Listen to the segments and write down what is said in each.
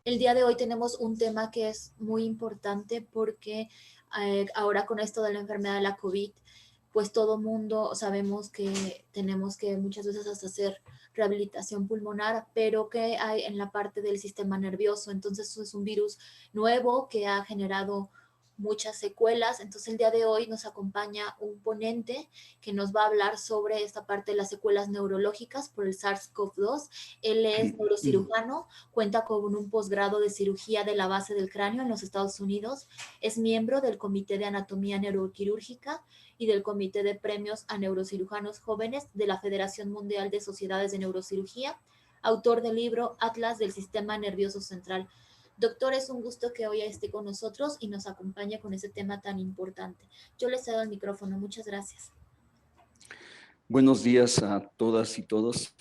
El día de hoy tenemos un tema que es muy importante porque ahora con esto de la enfermedad de la COVID, pues todo mundo sabemos que tenemos que muchas veces hasta hacer rehabilitación pulmonar, pero que hay en la parte del sistema nervioso. Entonces es un virus nuevo que ha generado muchas secuelas. Entonces el día de hoy nos acompaña un ponente que nos va a hablar sobre esta parte de las secuelas neurológicas por el SARS-CoV-2. Él es neurocirujano, cuenta con un posgrado de cirugía de la base del cráneo en los Estados Unidos, es miembro del Comité de Anatomía Neuroquirúrgica y del Comité de Premios a Neurocirujanos Jóvenes de la Federación Mundial de Sociedades de Neurocirugía, autor del libro Atlas del Sistema Nervioso Central. Doctor, es un gusto que hoy esté con nosotros y nos acompañe con ese tema tan importante. Yo le cedo el micrófono. Muchas gracias. Buenos días a todas y todos.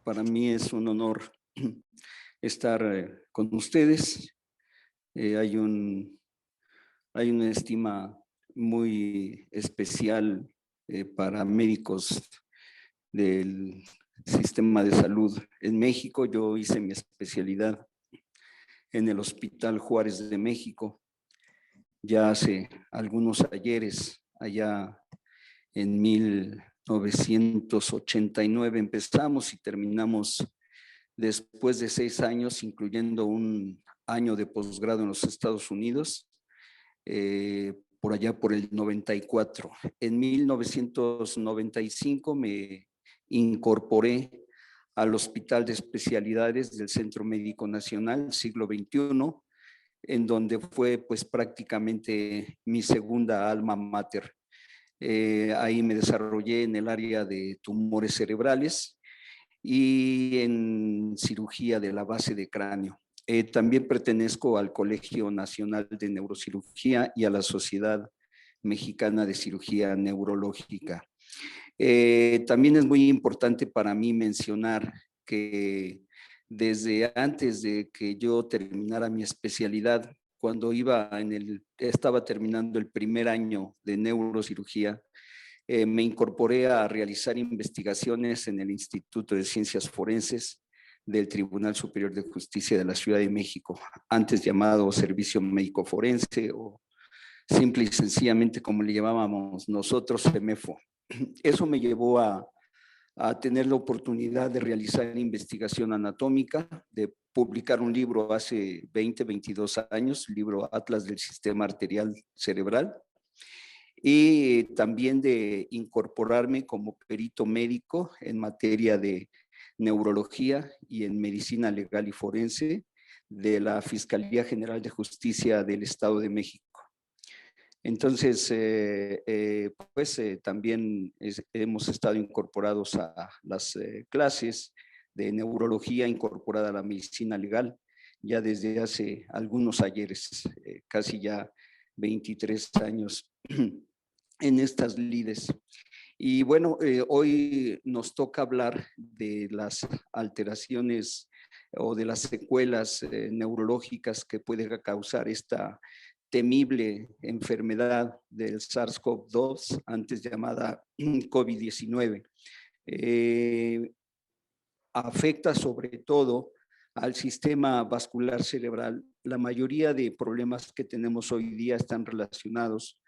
Para mí es un honor estar con ustedes. Hay una estima muy especial para médicos del sistema de salud en México. Yo hice mi especialidad en el Hospital Juárez de México ya hace algunos ayeres, allá en 1989 empezamos y terminamos después de 6 años, incluyendo un año de posgrado en los Estados Unidos, por allá por el 94. En 1995 me incorporé al Hospital de Especialidades del Centro Médico Nacional, siglo XXI, en donde fue pues prácticamente mi segunda alma mater. Ahí me desarrollé en el área de tumores cerebrales y en cirugía de la base de cráneo. También pertenezco al Colegio Nacional de Neurocirugía y a la Sociedad Mexicana de Cirugía Neurológica. También es muy importante para mí mencionar que desde antes de que yo terminara mi especialidad, cuando estaba terminando el primer año de neurocirugía, me incorporé a realizar investigaciones en el Instituto de Ciencias Forenses del Tribunal Superior de Justicia de la Ciudad de México, antes llamado Servicio Médico Forense o simple y sencillamente como le llamábamos nosotros, CEMEFO. Eso me llevó a tener la oportunidad de realizar investigación anatómica, de publicar un libro hace 22 años, el libro Atlas del Sistema Arterial Cerebral, y también de incorporarme como perito médico en materia de neurología y en medicina legal y forense de la Fiscalía General de Justicia del Estado de México. Entonces, también hemos estado incorporados a las clases de neurología incorporada a la medicina legal ya desde hace algunos ayeres, casi ya 23 años en estas lides. Y bueno, hoy nos toca hablar de las alteraciones o de las secuelas neurológicas que puede causar esta temible enfermedad del SARS-CoV-2, antes llamada COVID-19. Afecta sobre todo al sistema vascular cerebral. La mayoría de problemas que tenemos hoy día están relacionados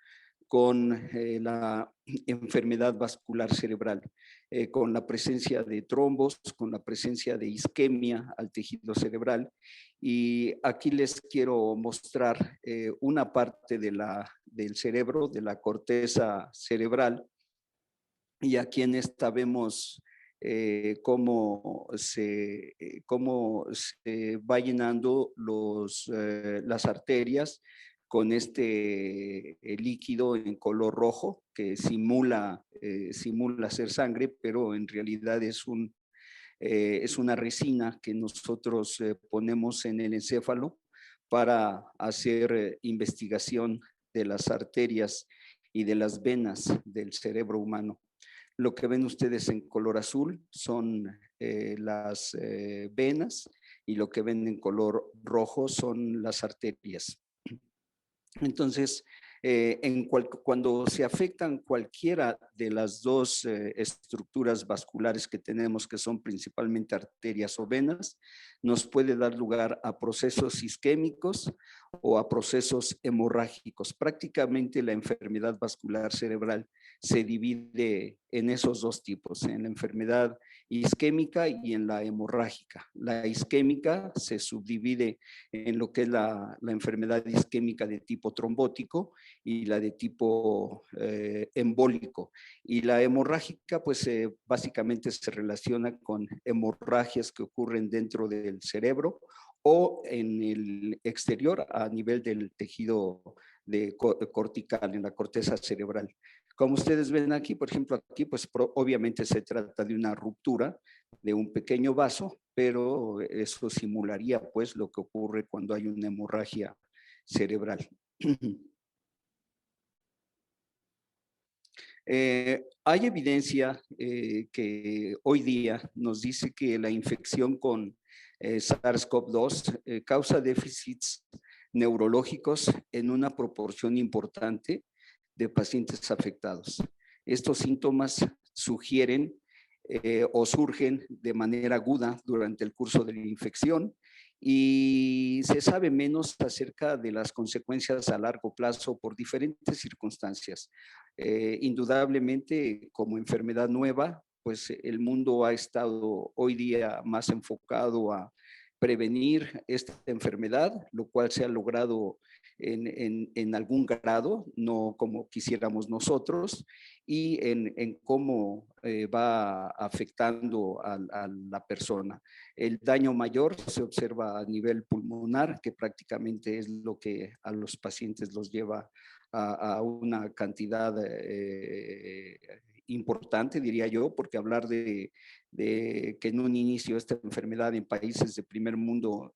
con la enfermedad vascular cerebral, con la presencia de trombos, con la presencia de isquemia al tejido cerebral. Y aquí les quiero mostrar una parte del cerebro, de la corteza cerebral. Y aquí en esta vemos cómo se va llenando las arterias con este líquido en color rojo que simula ser sangre, pero en realidad es una resina que nosotros ponemos en el encéfalo para hacer investigación de las arterias y de las venas del cerebro humano. Lo que ven ustedes en color azul son las venas y lo que ven en color rojo son las arterias. Entonces, Cuando se afectan cualquiera de las dos estructuras vasculares que tenemos, que son principalmente arterias o venas, nos puede dar lugar a procesos isquémicos o a procesos hemorrágicos. Prácticamente la enfermedad vascular cerebral se divide en esos dos tipos, en la enfermedad isquémica y en la hemorrágica. La isquémica se subdivide en lo que es la enfermedad isquémica de tipo trombótico y la de tipo embólico. Y la hemorrágica, pues básicamente se relaciona con hemorragias que ocurren dentro del cerebro o en el exterior a nivel del tejido cortical, en la corteza cerebral. Como ustedes ven aquí, por ejemplo, aquí pues obviamente se trata de una ruptura de un pequeño vaso, pero eso simularía pues lo que ocurre cuando hay una hemorragia cerebral. Hay evidencia que hoy día nos dice que la infección con SARS-CoV-2 causa déficits neurológicos en una proporción importante de pacientes afectados. Estos síntomas sugieren o surgen de manera aguda durante el curso de la infección y se sabe menos acerca de las consecuencias a largo plazo por diferentes circunstancias. Indudablemente, como enfermedad nueva, pues el mundo ha estado hoy día más enfocado a prevenir esta enfermedad, lo cual se ha logrado en algún grado, no como quisiéramos nosotros, y en cómo va afectando a la persona. El daño mayor se observa a nivel pulmonar, que prácticamente es lo que a los pacientes los lleva a una cantidad importante, diría yo, porque hablar de que en un inicio esta enfermedad en países de primer mundo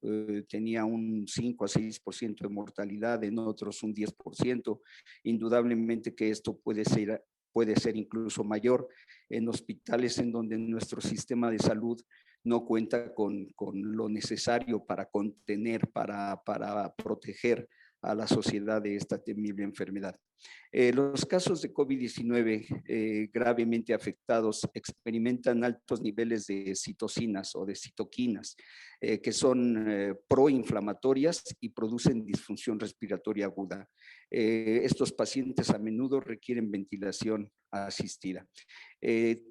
tenía un 5 a 6% de mortalidad, en otros un 10%, indudablemente que esto puede ser incluso mayor en hospitales en donde nuestro sistema de salud no cuenta con lo necesario para contener, para proteger a la sociedad de esta temible enfermedad. Los casos de COVID-19 gravemente afectados experimentan altos niveles de citocinas o de citoquinas, que son proinflamatorias y producen disfunción respiratoria aguda. Estos pacientes a menudo requieren ventilación asistida.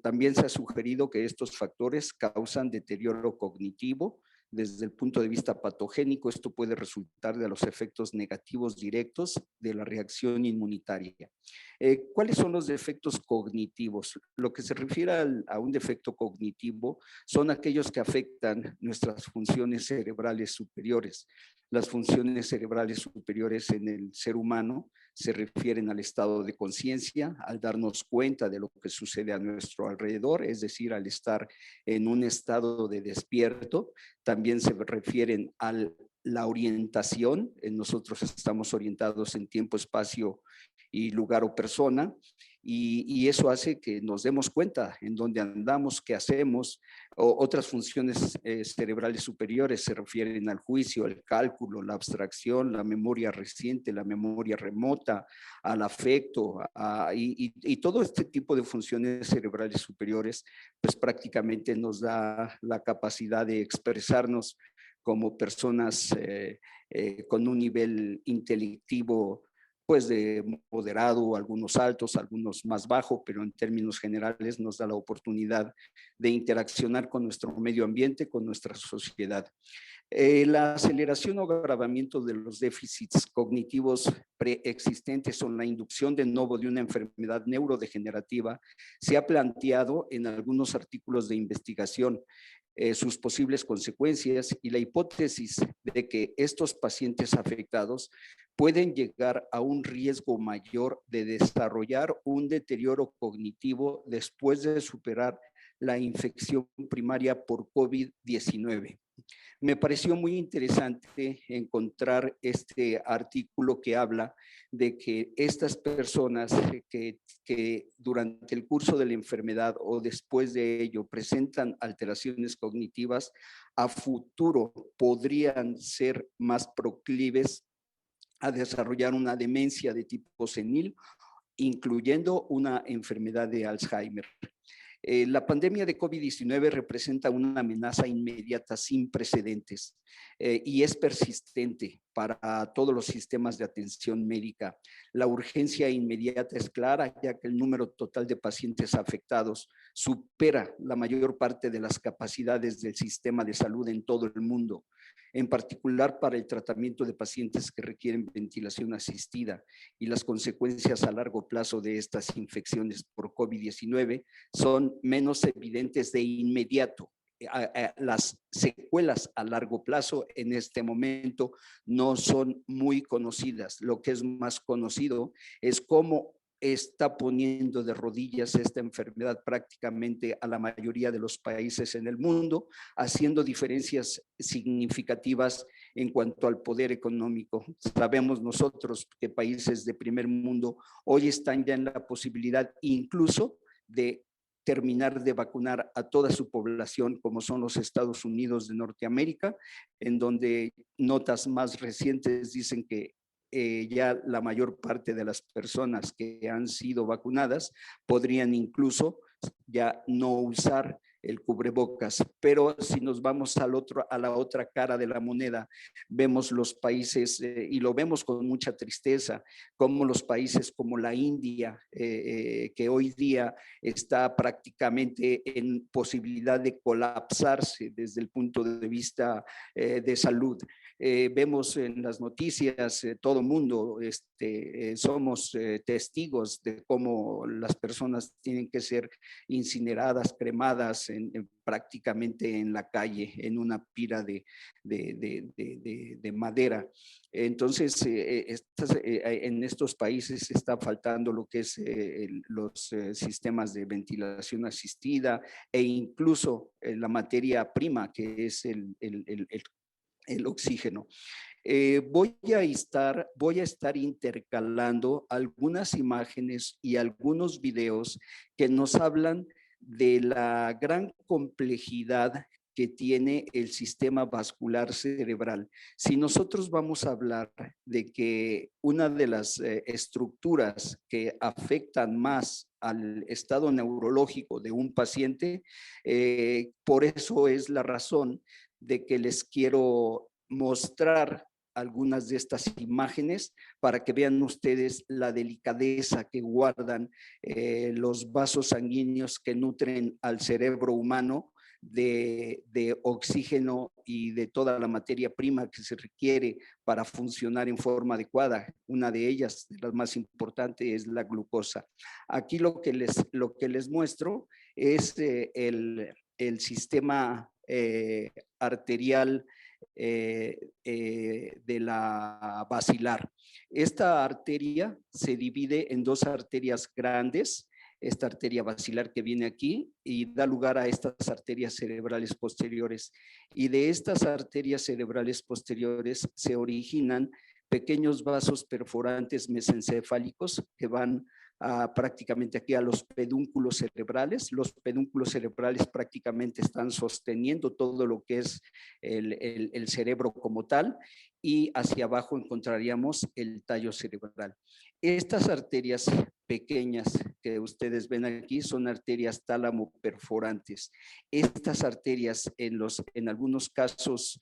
También se ha sugerido que estos factores causan deterioro cognitivo. Desde el punto de vista patogénico, esto puede resultar de los efectos negativos directos de la reacción inmunitaria. ¿Cuáles son los defectos cognitivos? Lo que se refiere a un defecto cognitivo son aquellos que afectan nuestras funciones cerebrales superiores. Las funciones cerebrales superiores en el ser humano se refieren al estado de conciencia, al darnos cuenta de lo que sucede a nuestro alrededor, es decir, al estar en un estado de despierto. También se refieren a la orientación. Nosotros estamos orientados en tiempo, espacio y lugar o persona, y eso hace que nos demos cuenta en dónde andamos, qué hacemos. Otras funciones cerebrales superiores se refieren al juicio, al cálculo, la abstracción, la memoria reciente, la memoria remota, al afecto, y todo este tipo de funciones cerebrales superiores, pues prácticamente nos da la capacidad de expresarnos como personas con un nivel intelectivo pues de moderado, algunos altos, algunos más bajos, pero en términos generales nos da la oportunidad de interaccionar con nuestro medio ambiente, con nuestra sociedad. La aceleración o agravamiento de los déficits cognitivos preexistentes o la inducción de nuevo de una enfermedad neurodegenerativa se ha planteado en algunos artículos de investigación sus posibles consecuencias y la hipótesis de que estos pacientes afectados pueden llegar a un riesgo mayor de desarrollar un deterioro cognitivo después de superar la infección primaria por COVID-19. Me pareció muy interesante encontrar este artículo que habla de que estas personas que durante el curso de la enfermedad o después de ello presentan alteraciones cognitivas, a futuro podrían ser más proclives a desarrollar una demencia de tipo senil, incluyendo una enfermedad de Alzheimer. La pandemia de COVID-19 representa una amenaza inmediata sin precedentes y es persistente para todos los sistemas de atención médica. La urgencia inmediata es clara, ya que el número total de pacientes afectados supera la mayor parte de las capacidades del sistema de salud en todo el mundo, en particular para el tratamiento de pacientes que requieren ventilación asistida, y las consecuencias a largo plazo de estas infecciones por COVID-19 son menos evidentes de inmediato. Las secuelas a largo plazo en este momento no son muy conocidas. Lo que es más conocido es cómo está poniendo de rodillas esta enfermedad prácticamente a la mayoría de los países en el mundo, haciendo diferencias significativas en cuanto al poder económico. Sabemos nosotros que países de primer mundo hoy están ya en la posibilidad incluso de terminar de vacunar a toda su población, como son los Estados Unidos de Norteamérica, en donde notas más recientes dicen que ya la mayor parte de las personas que han sido vacunadas podrían incluso ya no usar el cubrebocas. Pero si nos vamos a la otra cara de la moneda, vemos los países, y lo vemos con mucha tristeza, como los países como la India, que hoy día está prácticamente en posibilidad de colapsarse desde el punto de vista de salud. Vemos en las noticias, todo mundo somos testigos de cómo las personas tienen que ser incineradas, cremadas prácticamente en la calle, en una pira de madera. Entonces, en estos países está faltando lo que es los sistemas de ventilación asistida e incluso la materia prima, que es el oxígeno. Voy a estar intercalando algunas imágenes y algunos videos que nos hablan de la gran complejidad que tiene el sistema vascular cerebral. Si nosotros vamos a hablar de que una de las estructuras que afectan más al estado neurológico de un paciente, por eso es la razón de que les quiero mostrar algunas de estas imágenes para que vean ustedes la delicadeza que guardan los vasos sanguíneos que nutren al cerebro humano de oxígeno y de toda la materia prima que se requiere para funcionar en forma adecuada. Una de ellas, la más importante, es la glucosa. Aquí lo que les muestro es el sistema arterial de la basilar. Esta arteria se divide en dos arterias grandes, esta arteria basilar que viene aquí y da lugar a estas arterias cerebrales posteriores. Y de estas arterias cerebrales posteriores se originan pequeños vasos perforantes mesencefálicos que van prácticamente aquí a los pedúnculos cerebrales. Los pedúnculos cerebrales prácticamente están sosteniendo todo lo que es el cerebro como tal, y hacia abajo encontraríamos el tallo cerebral. Estas arterias pequeñas que ustedes ven aquí son arterias tálamo perforantes. Estas arterias en algunos casos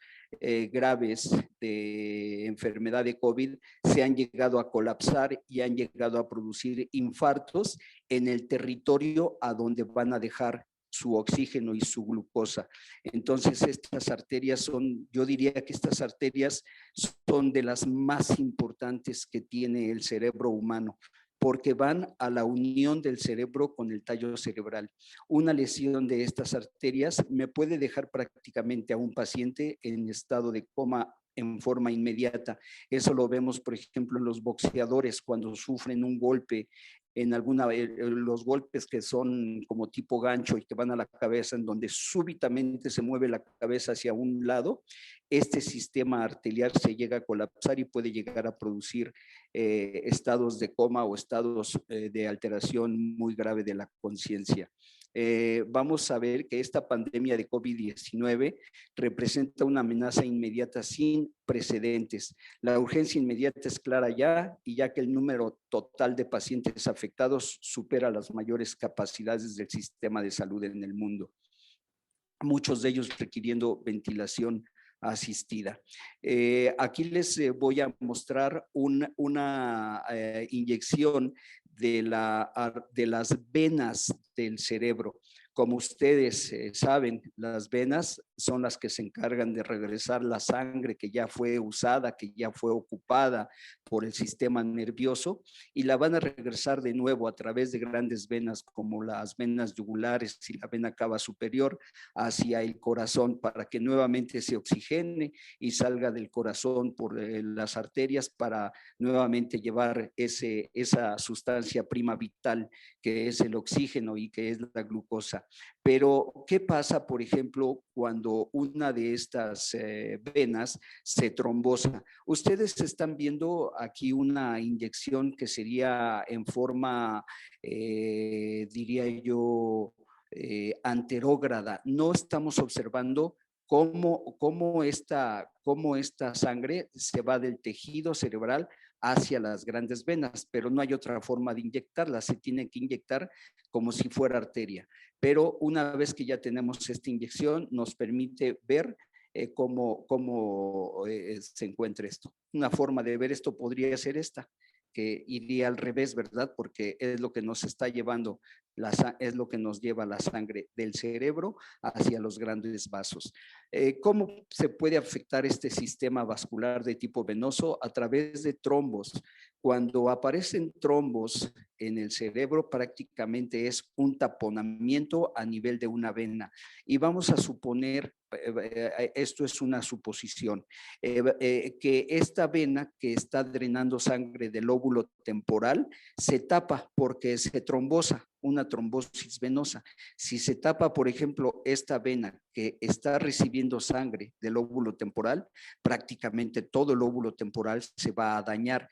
graves de enfermedad de COVID se han llegado a colapsar y han llegado a producir infartos en el territorio a donde van a dejar su oxígeno y su glucosa. Entonces, estas arterias yo diría que estas arterias son de las más importantes que tiene el cerebro humano, porque van a la unión del cerebro con el tallo cerebral. Una lesión de estas arterias me puede dejar prácticamente a un paciente en estado de coma en forma inmediata. Eso lo vemos, por ejemplo, en los boxeadores cuando sufren un golpe, los golpes que son como tipo gancho y que van a la cabeza, en donde súbitamente se mueve la cabeza hacia un lado. este sistema arterial se llega a colapsar y puede llegar a producir estados de coma o estados de alteración muy grave de la conciencia. Vamos a ver que esta pandemia de COVID-19 representa una amenaza inmediata sin precedentes. La urgencia inmediata es clara ya, y ya que el número total de pacientes afectados supera las mayores capacidades del sistema de salud en el mundo, muchos de ellos requiriendo ventilación asistida. Aquí les voy a mostrar una inyección de las venas del cerebro. Como ustedes saben, las venas son las que se encargan de regresar la sangre que ya fue usada, que ya fue ocupada por el sistema nervioso, y la van a regresar de nuevo a través de grandes venas como las venas yugulares y la vena cava superior hacia el corazón, para que nuevamente se oxigene y salga del corazón por las arterias para nuevamente llevar esa sustancia prima vital que es el oxígeno y que es la glucosa. Pero, ¿qué pasa, por ejemplo, cuando una de estas venas se trombosa? Ustedes están viendo aquí una inyección que sería en forma, diría yo, anterógrada. No estamos observando cómo esta sangre se va del tejido cerebral hacia las grandes venas, pero no hay otra forma de inyectarla, se tiene que inyectar como si fuera arteria. Pero una vez que ya tenemos esta inyección, nos permite ver cómo se encuentra esto. Una forma de ver esto podría ser esta, que iría al revés, ¿verdad? Porque es lo que nos está llevando, es lo que nos lleva la sangre del cerebro hacia los grandes vasos. ¿Cómo se puede afectar este sistema vascular de tipo venoso? A través de trombos. Cuando aparecen trombos en el cerebro, prácticamente es un taponamiento a nivel de una vena. Y vamos a suponer, esto es una suposición, que esta vena que está drenando sangre del lóbulo temporal se tapa porque se trombosa, una trombosis venosa. Si se tapa, por ejemplo, esta vena que está recibiendo sangre del lóbulo temporal, prácticamente todo el lóbulo temporal se va a dañar.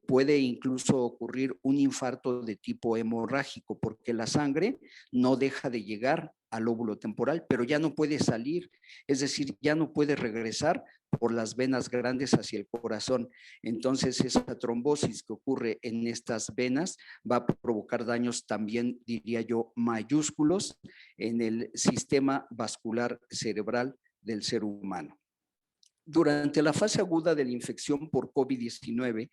Puede incluso ocurrir un infarto de tipo hemorrágico porque la sangre no deja de llegar al lóbulo temporal, pero ya no puede salir, es decir, ya no puede regresar por las venas grandes hacia el corazón. Entonces, esa trombosis que ocurre en estas venas va a provocar daños también, diría yo, mayúsculos en el sistema vascular cerebral del ser humano. Durante la fase aguda de la infección por COVID-19,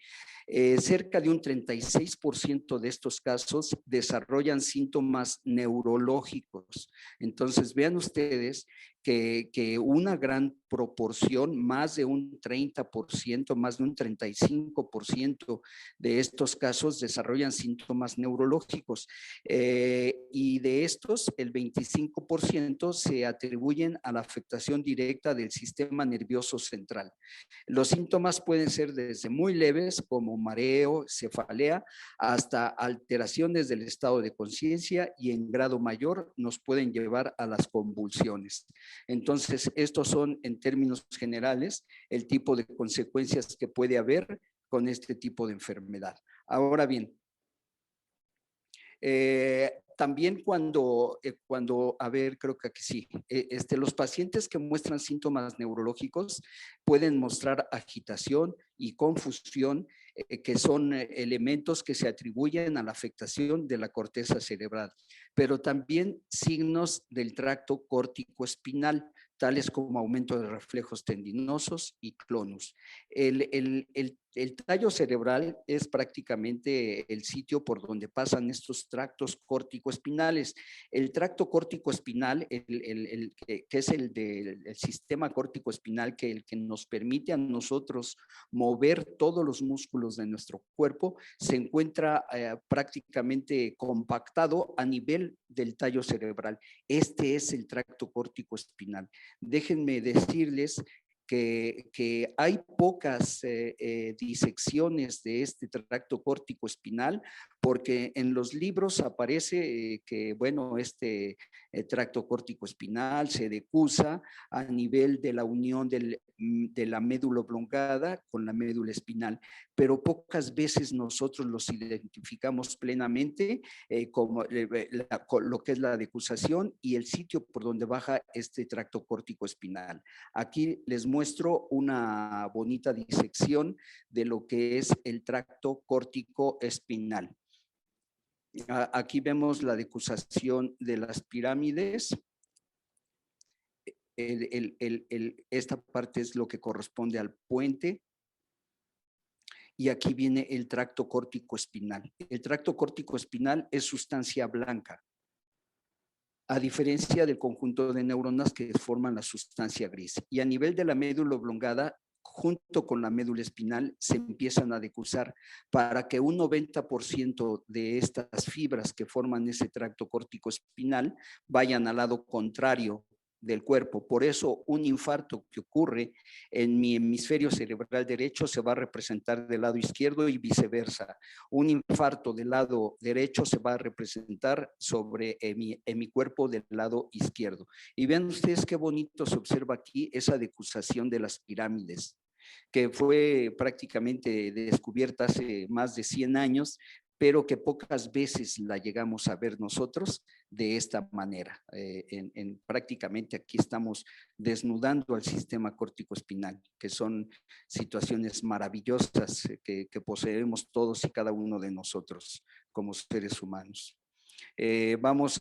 cerca de un 36% de estos casos desarrollan síntomas neurológicos. Entonces, vean ustedes que una gran proporción, más de un 30%, más de un 35% de estos casos desarrollan síntomas neurológicos. Y de estos, el 25% se atribuyen a la afectación directa del sistema nervioso central. Los síntomas pueden ser desde muy leves, como mareo, cefalea, hasta alteraciones del estado de conciencia, y en grado mayor nos pueden llevar a las convulsiones. Entonces, estos son, en términos generales, el tipo de consecuencias que puede haber con este tipo de enfermedad. Ahora bien, también cuando, a ver, creo que aquí sí, los pacientes que muestran síntomas neurológicos pueden mostrar agitación y confusión, que son elementos que se atribuyen a la afectación de la corteza cerebral, pero también signos del tracto córtico-espinal, tales como aumento de reflejos tendinosos y clonus. El tallo cerebral es prácticamente el sitio por donde pasan estos tractos córtico-espinales. El tracto córtico-espinal, que es el sistema córtico-espinal, el que nos permite a nosotros mover todos los músculos de nuestro cuerpo, se encuentra prácticamente compactado a nivel del tallo cerebral. Este es el tracto córtico-espinal. Déjenme decirles que hay pocas disecciones de este tracto córtico espinal porque en los libros aparece que, bueno, este tracto córtico espinal se decusa a nivel de la unión de la médula oblongada con la médula espinal, pero pocas veces nosotros los identificamos plenamente como lo que es la decusación y el sitio por donde baja este tracto córtico espinal. Aquí les muestro una bonita disección de lo que es el tracto córtico espinal. Aquí vemos la decusación de las pirámides. Esta parte es lo que corresponde al puente. Y aquí viene el tracto córtico espinal. El tracto córtico espinal es sustancia blanca, a diferencia del conjunto de neuronas que forman la sustancia gris. Y a nivel de la médula oblongada, junto con la médula espinal, se empiezan a decusar para que un 90% de estas fibras que forman ese tracto córtico espinal vayan al lado contrario del cuerpo. Por eso un infarto que ocurre en mi hemisferio cerebral derecho se va a representar del lado izquierdo y viceversa. Un infarto del lado derecho se va a representar sobre en mi cuerpo del lado izquierdo. Y vean ustedes qué bonito se observa aquí esa decusación de las pirámides, que fue prácticamente descubierta hace más de 100 años, pero que pocas veces la llegamos a ver nosotros de esta manera. Prácticamente aquí estamos desnudando al sistema córtico-espinal, que son situaciones maravillosas que poseemos todos y cada uno de nosotros como seres humanos. Vamos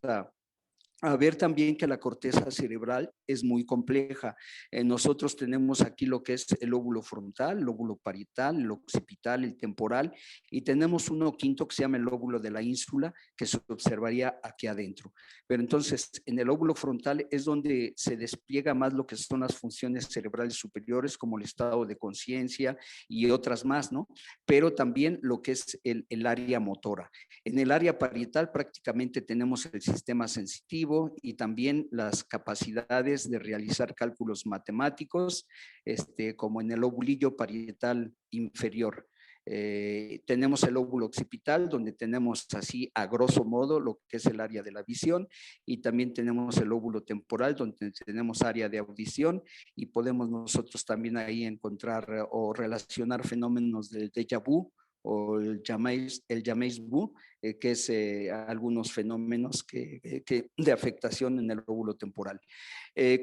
a ver también que la corteza cerebral es muy compleja. Nosotros tenemos aquí lo que es el lóbulo frontal, el lóbulo parietal, el occipital, el temporal, y tenemos uno quinto que se llama el lóbulo de la ínsula, que se observaría aquí adentro. Pero entonces, en el lóbulo frontal es donde se despliega más lo que son las funciones cerebrales superiores, como el estado de conciencia y otras más, ¿no? Pero también lo que es el área motora. En el área parietal prácticamente tenemos el sistema sensitivo y también las capacidades de realizar cálculos matemáticos, como en el lobulillo parietal inferior. Tenemos el lóbulo occipital, donde tenemos así a grosso modo lo que es el área de la visión, y también tenemos el lóbulo temporal, donde tenemos área de audición, y podemos nosotros también ahí encontrar o relacionar fenómenos del déjà vu o el jamais vu, que es algunos fenómenos de afectación en el lóbulo temporal.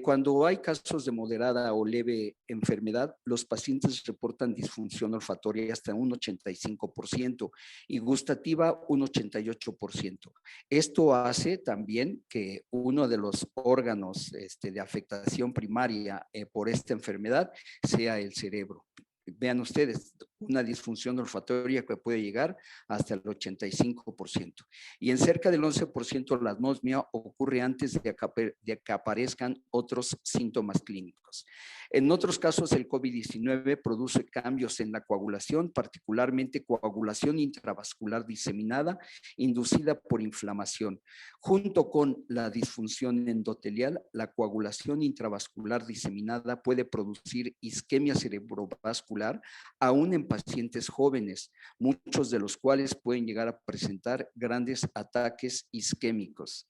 Cuando hay casos de moderada o leve enfermedad, los pacientes reportan disfunción olfatoria hasta un 85% y gustativa un 88%. Esto hace también que uno de los órganos de afectación primaria por esta enfermedad sea el cerebro. Vean ustedes, una disfunción olfatoria que puede llegar hasta el 85%. Y en cerca del 11% la anosmia ocurre antes de que aparezcan otros síntomas clínicos. En otros casos, el COVID-19 produce cambios en la coagulación, particularmente coagulación intravascular diseminada, inducida por inflamación. Junto con la disfunción endotelial, la coagulación intravascular diseminada puede producir isquemia cerebrovascular, aún en pacientes jóvenes, muchos de los cuales pueden llegar a presentar grandes ataques isquémicos.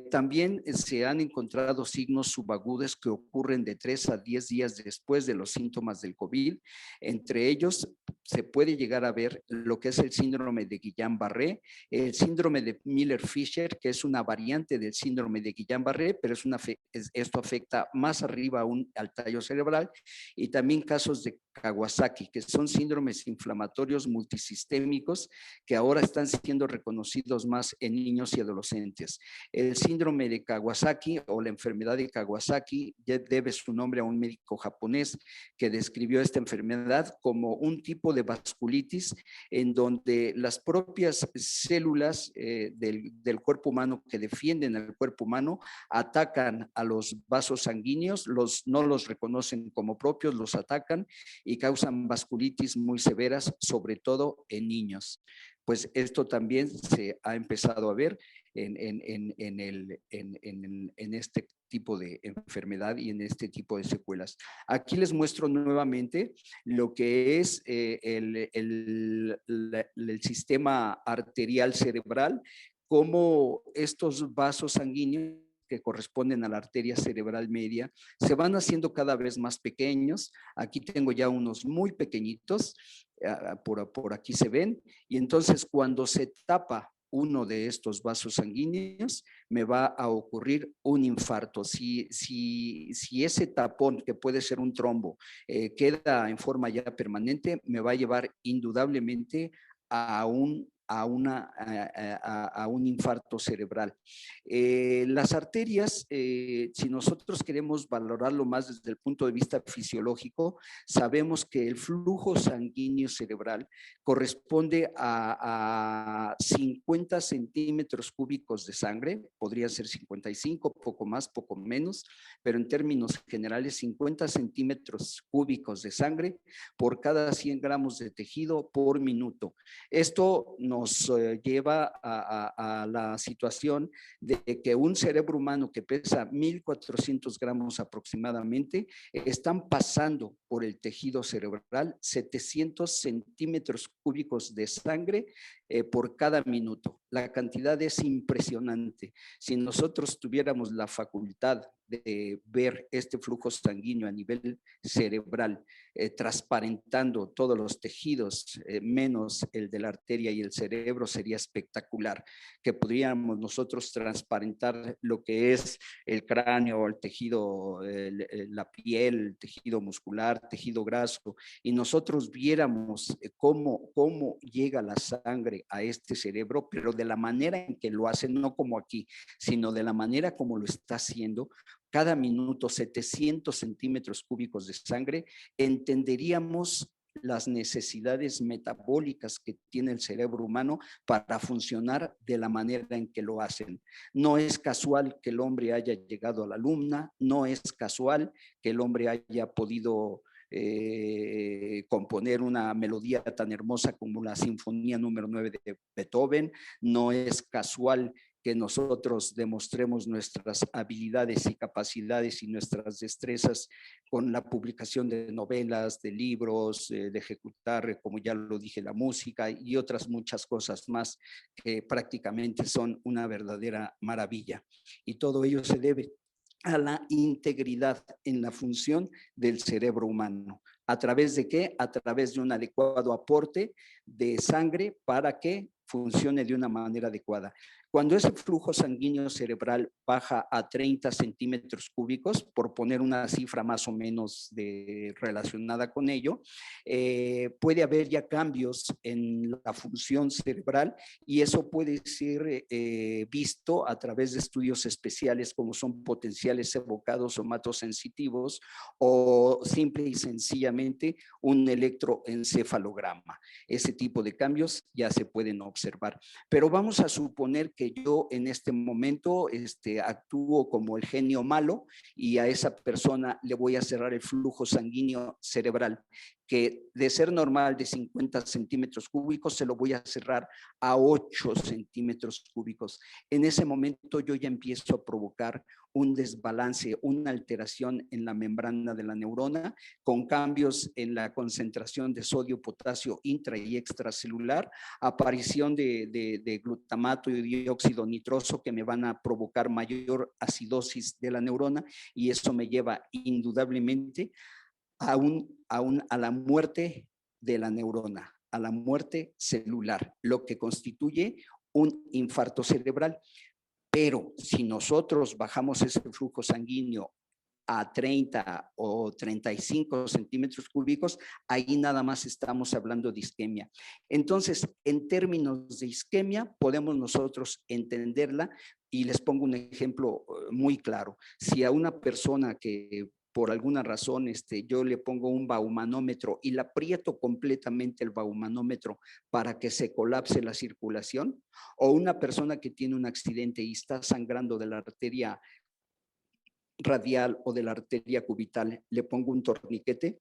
También se han encontrado signos subagudos que ocurren de 3 a 10 días después de los síntomas del COVID. Entre ellos, se puede llegar a ver lo que es el síndrome de Guillain-Barré, el síndrome de Miller-Fisher, que es una variante del síndrome de Guillain-Barré, pero esto afecta más arriba aún al tallo cerebral, y también casos de Kawasaki, que son síndromes inflamatorios multisistémicos que ahora están siendo reconocidos más en niños y adolescentes. El síndrome de Kawasaki o la enfermedad de Kawasaki debe su nombre a un médico japonés que describió esta enfermedad como un tipo de vasculitis en donde las propias células del cuerpo humano que defienden al cuerpo humano atacan a los vasos sanguíneos, no los reconocen como propios, los atacan y causan vasculitis muy severas, sobre todo en niños. pues esto también se ha empezado a ver en este tipo de enfermedad y en este tipo de secuelas. Aquí les muestro nuevamente lo que es el sistema arterial cerebral, cómo estos vasos sanguíneos que corresponden a la arteria cerebral media se van haciendo cada vez más pequeños. Aquí tengo ya unos muy pequeñitos, por aquí se ven, y entonces cuando se tapa uno de estos vasos sanguíneos, me va a ocurrir un infarto. Si ese tapón, que puede ser un trombo, queda en forma ya permanente, me va a llevar indudablemente a un infarto cerebral. Las arterias, si nosotros queremos valorarlo más desde el punto de vista fisiológico, sabemos que el flujo sanguíneo cerebral corresponde a 50 centímetros cúbicos de sangre, podría ser 55, poco más, poco menos, pero en términos generales 50 centímetros cúbicos de sangre por cada 100 gramos de tejido por minuto. Esto nos lleva a la situación de que un cerebro humano que pesa 1.400 gramos aproximadamente, están pasando por el tejido cerebral 700 centímetros cúbicos de sangre por cada minuto. La cantidad es impresionante. Si nosotros tuviéramos la facultad de ver este flujo sanguíneo a nivel cerebral, transparentando todos los tejidos, menos el de la arteria y el cerebro, sería espectacular. Que podríamos nosotros transparentar lo que es el cráneo, el tejido, la piel, el tejido muscular, tejido graso, y nosotros viéramos cómo llega la sangre a este cerebro, pero de la manera en que lo hace, no como aquí, sino de la manera como lo está haciendo, cada minuto 700 centímetros cúbicos de sangre, entenderíamos las necesidades metabólicas que tiene el cerebro humano para funcionar de la manera en que lo hacen. No es casual que el hombre haya llegado a la luna, no es casual que el hombre haya podido componer una melodía tan hermosa como la Sinfonía número 9 de Beethoven, no es casual que nosotros demostremos nuestras habilidades y capacidades y nuestras destrezas con la publicación de novelas, de libros, de ejecutar, como ya lo dije, la música y otras muchas cosas más que prácticamente son una verdadera maravilla. Y todo ello se debe a la integridad en la función del cerebro humano. ¿A través de qué? A través de un adecuado aporte de sangre para que funcione de una manera adecuada. Cuando ese flujo sanguíneo cerebral baja a 30 centímetros cúbicos, por poner una cifra más o menos relacionada con ello, puede haber ya cambios en la función cerebral y eso puede ser visto a través de estudios especiales como son potenciales evocados somatosensitivos o simple y sencillamente un electroencefalograma. Ese tipo de cambios ya se pueden observar. Pero vamos a suponer que yo en este momento actúo como el genio malo y a esa persona le voy a cerrar el flujo sanguíneo cerebral, que de ser normal de 50 centímetros cúbicos se lo voy a cerrar a 8 centímetros cúbicos. En ese momento yo ya empiezo a provocar un desbalance, una alteración en la membrana de la neurona, con cambios en la concentración de sodio, potasio intra y extracelular, aparición de glutamato y dióxido nitroso que me van a provocar mayor acidosis de la neurona y eso me lleva indudablemente a la muerte de la neurona, a la muerte celular, lo que constituye un infarto cerebral. Pero si nosotros bajamos ese flujo sanguíneo a 30 o 35 centímetros cúbicos, ahí nada más estamos hablando de isquemia. Entonces, en términos de isquemia, podemos nosotros entenderla y les pongo un ejemplo muy claro. Si a una persona que por alguna razón yo le pongo un baumanómetro y le aprieto completamente el baumanómetro para que se colapse la circulación, o una persona que tiene un accidente y está sangrando de la arteria radial o de la arteria cubital, le pongo un torniquete,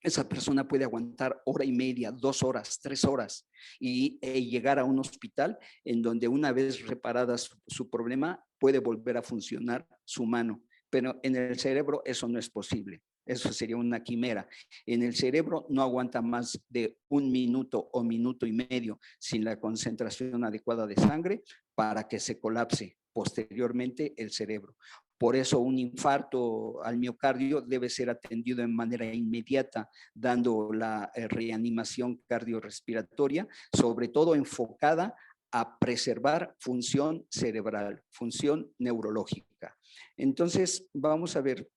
esa persona puede aguantar hora y media, 2 horas, 3 horas y llegar a un hospital en donde una vez reparada su problema puede volver a funcionar su mano. Pero en el cerebro eso no es posible. Eso sería una quimera. En el cerebro no aguanta más de 1 minuto o minuto y medio sin la concentración adecuada de sangre para que se colapse posteriormente el cerebro. Por eso un infarto al miocardio debe ser atendido de manera inmediata, dando la reanimación cardiorrespiratoria, sobre todo enfocada a preservar función cerebral, función neurológica. Entonces, vamos a ver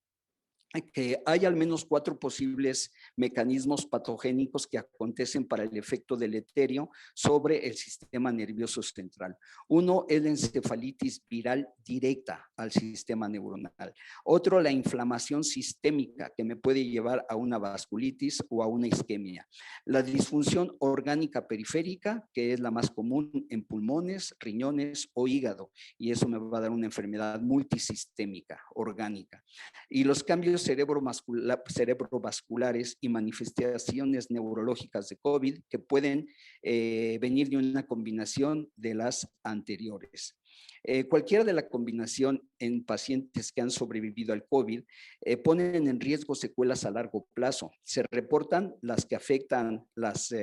que hay al menos 4 posibles mecanismos patogénicos que acontecen para el efecto deleterio sobre el sistema nervioso central. Uno es la encefalitis viral directa al sistema neuronal. Otro, la inflamación sistémica que me puede llevar a una vasculitis o a una isquemia. La disfunción orgánica periférica, que es la más común en pulmones, riñones o hígado, y eso me va a dar una enfermedad multisistémica orgánica. Y los cambios cerebrovasculares y manifestaciones neurológicas de COVID que pueden venir de una combinación de las anteriores. Cualquiera de la combinación en pacientes que han sobrevivido al COVID ponen en riesgo secuelas a largo plazo. Se reportan las que afectan las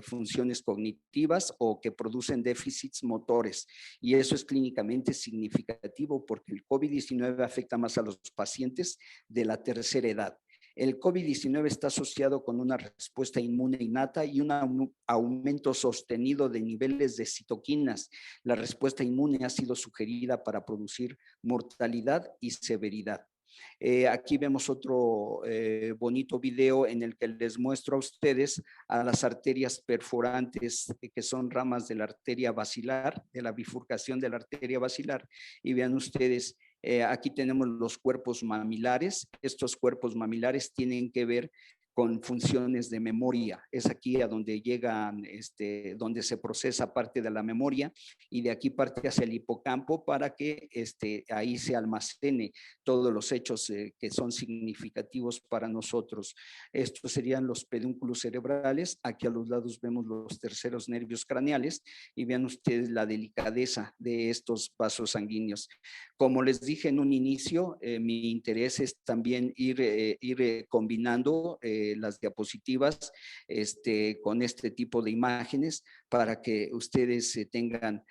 funciones cognitivas o que producen déficits motores, y eso es clínicamente significativo porque el COVID-19 afecta más a los pacientes de la tercera edad. El COVID-19 está asociado con una respuesta inmune innata y un aumento sostenido de niveles de citoquinas. La respuesta inmune ha sido sugerida para producir mortalidad y severidad. Aquí vemos otro bonito video en el que les muestro a ustedes a las arterias perforantes que son ramas de la arteria basilar, de la bifurcación de la arteria basilar, y vean ustedes, aquí tenemos los cuerpos mamilares. Estos cuerpos mamilares tienen que ver con funciones de memoria. Es aquí a donde llegan, donde se procesa parte de la memoria, y de aquí parte hacia el hipocampo para que ahí se almacene todos los hechos que son significativos para nosotros. Estos serían los pedúnculos cerebrales. Aquí a los lados vemos los terceros nervios craneales y vean ustedes la delicadeza de estos vasos sanguíneos. Como les dije en un inicio, mi interés es también ir combinando las diapositivas con este tipo de imágenes para que ustedes tengan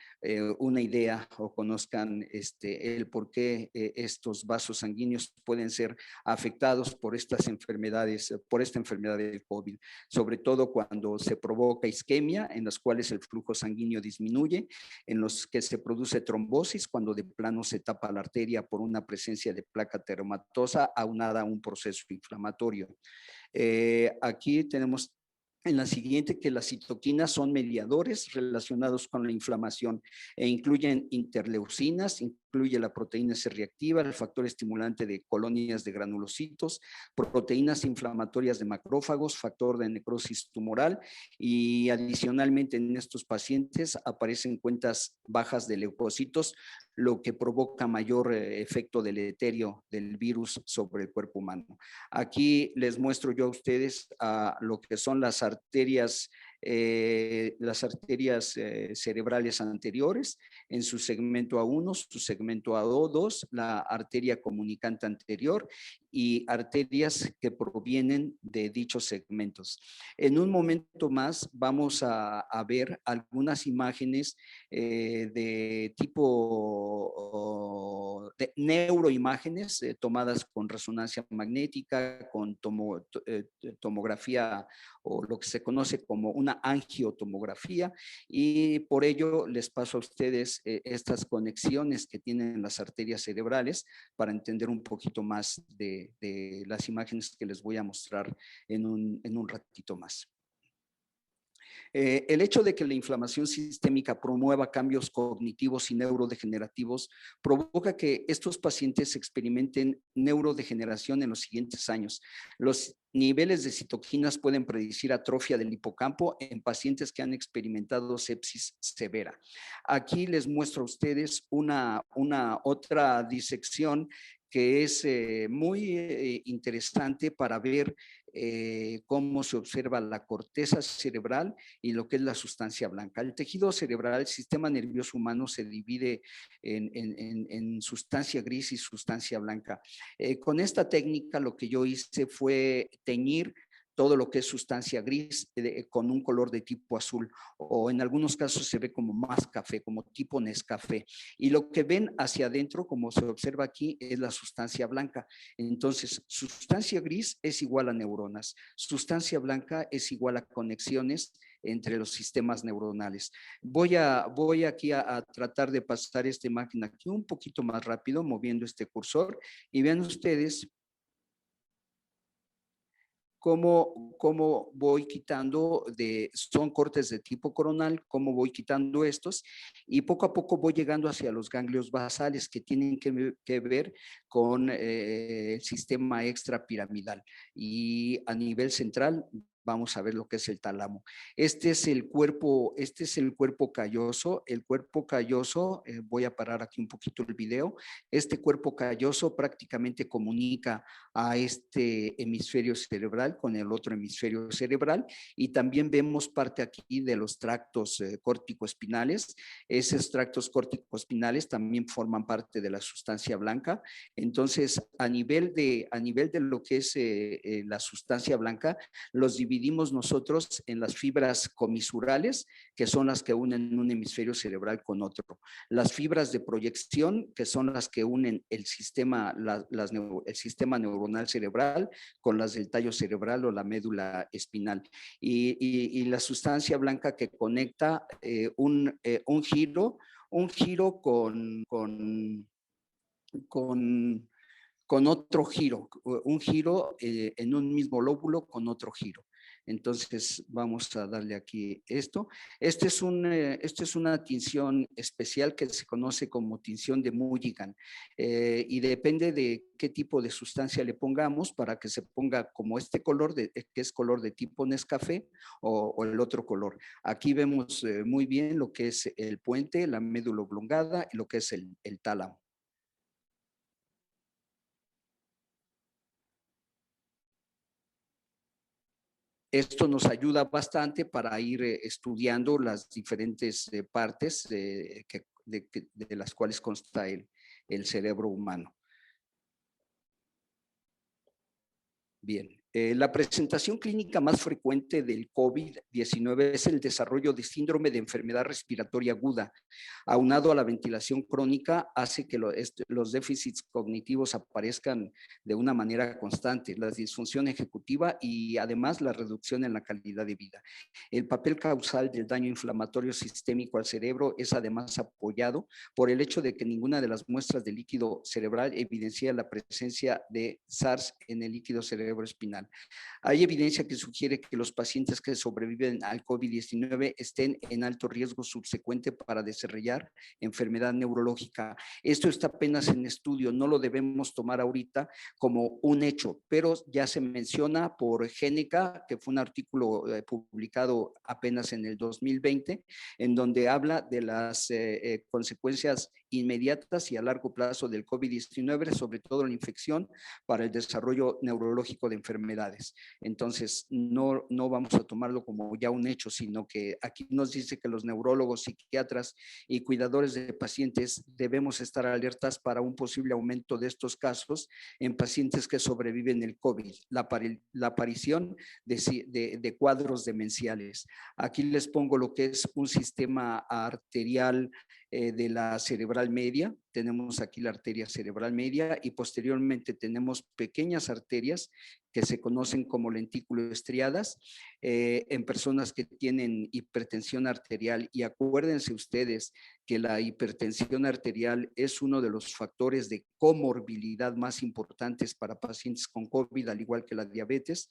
una idea o conozcan el por qué estos vasos sanguíneos pueden ser afectados por estas enfermedades, por esta enfermedad del COVID, sobre todo cuando se provoca isquemia, en las cuales el flujo sanguíneo disminuye, en los que se produce trombosis, cuando de plano se tapa la arteria por una presencia de placa teromatosa aunada a un proceso inflamatorio. Aquí tenemos en la siguiente que las citoquinas son mediadores relacionados con la inflamación e incluyen interleucinas, incluye la proteína C reactiva, el factor estimulante de colonias de granulocitos, proteínas inflamatorias de macrófagos, factor de necrosis tumoral, y adicionalmente en estos pacientes aparecen cuentas bajas de leucocitos, lo que provoca mayor efecto deleterio del virus sobre el cuerpo humano. Aquí les muestro yo a ustedes lo que son las arterias cerebrales anteriores en su segmento A1, su segmento A2, la arteria comunicante anterior y arterias que provienen de dichos segmentos. En un momento más vamos a ver algunas imágenes de tipo de neuroimágenes tomadas con resonancia magnética, con tomografía o lo que se conoce como una angiotomografía, y por ello les paso a ustedes estas conexiones que tienen las arterias cerebrales para entender un poquito más de las imágenes que les voy a mostrar en un ratito más. El hecho de que la inflamación sistémica promueva cambios cognitivos y neurodegenerativos provoca que estos pacientes experimenten neurodegeneración en los siguientes años. Los niveles de citoquinas pueden predecir atrofia del hipocampo en pacientes que han experimentado sepsis severa. Aquí les muestro a ustedes una otra disección que es muy interesante para ver cómo se observa la corteza cerebral y lo que es la sustancia blanca. El tejido cerebral, el sistema nervioso humano se divide en sustancia gris y sustancia blanca. Con esta técnica lo que yo hice fue teñir todo lo que es sustancia gris con un color de tipo azul, o en algunos casos se ve como más café, como tipo Nescafé. Y lo que ven hacia adentro, como se observa aquí, es la sustancia blanca. Entonces, sustancia gris es igual a neuronas, sustancia blanca es igual a conexiones entre los sistemas neuronales. Voy aquí a tratar de pasar esta imagen aquí un poquito más rápido, moviendo este cursor, y vean ustedes cómo voy quitando, son cortes de tipo coronal, cómo voy quitando estos, y poco a poco voy llegando hacia los ganglios basales que tienen que ver con el sistema extrapiramidal. Y a nivel central vamos a ver lo que es el tálamo. Este es el cuerpo calloso. El cuerpo calloso, voy a parar aquí un poquito el video. Este cuerpo calloso prácticamente comunica a este hemisferio cerebral con el otro hemisferio cerebral, y también vemos parte aquí de los tractos córtico-espinales. Esos tractos córtico-espinales también forman parte de la sustancia blanca. Entonces, a nivel de lo que es la sustancia blanca, los dividimos nosotros en las fibras comisurales, que son las que unen un hemisferio cerebral con otro. Las fibras de proyección, que son las que unen el sistema neuronal cerebral con las del tallo cerebral o la médula espinal. Y la sustancia blanca que conecta un giro con con otro giro, un giro en un mismo lóbulo con otro giro. Entonces, vamos a darle aquí esto. Este es una tinción especial que se conoce como tinción de Mulligan, y depende de qué tipo de sustancia le pongamos para que se ponga como este color, que es color de tipo Nescafé, o el otro color. Aquí vemos muy bien lo que es el puente, la médula oblongada y lo que es el tálamo. Esto nos ayuda bastante para ir estudiando las diferentes partes de las cuales consta el cerebro humano. Bien, la presentación clínica más frecuente del COVID-19 es el desarrollo de síndrome de enfermedad respiratoria aguda. Aunado a la ventilación crónica, hace que los déficits cognitivos aparezcan de una manera constante, la disfunción ejecutiva y además la reducción en la calidad de vida. El papel causal del daño inflamatorio sistémico al cerebro es además apoyado por el hecho de que ninguna de las muestras de líquido cerebral evidencia la presencia de SARS en el líquido cerebroespinal. Hay evidencia que sugiere que los pacientes que sobreviven al COVID-19 estén en alto riesgo subsecuente para desarrollar enfermedad neurológica. Esto está apenas en estudio, no lo debemos tomar ahorita como un hecho, pero ya se menciona por Génica, que fue un artículo publicado apenas en el 2020, en donde habla de las consecuencias inmediatas y a largo plazo del COVID-19, sobre todo la infección para el desarrollo neurológico de enfermedades. Entonces, no vamos a tomarlo como ya un hecho, sino que aquí nos dice que los neurólogos, psiquiatras y cuidadores de pacientes debemos estar alertas para un posible aumento de estos casos en pacientes que sobreviven el COVID, la aparición de cuadros demenciales. Aquí les pongo lo que es un sistema arterial de la cerebral media. Tenemos aquí la arteria cerebral media y posteriormente tenemos pequeñas arterias que se conocen como lentículo estriadas en personas que tienen hipertensión arterial. Y acuérdense ustedes que la hipertensión arterial es uno de los factores de comorbilidad más importantes para pacientes con COVID, al igual que la diabetes.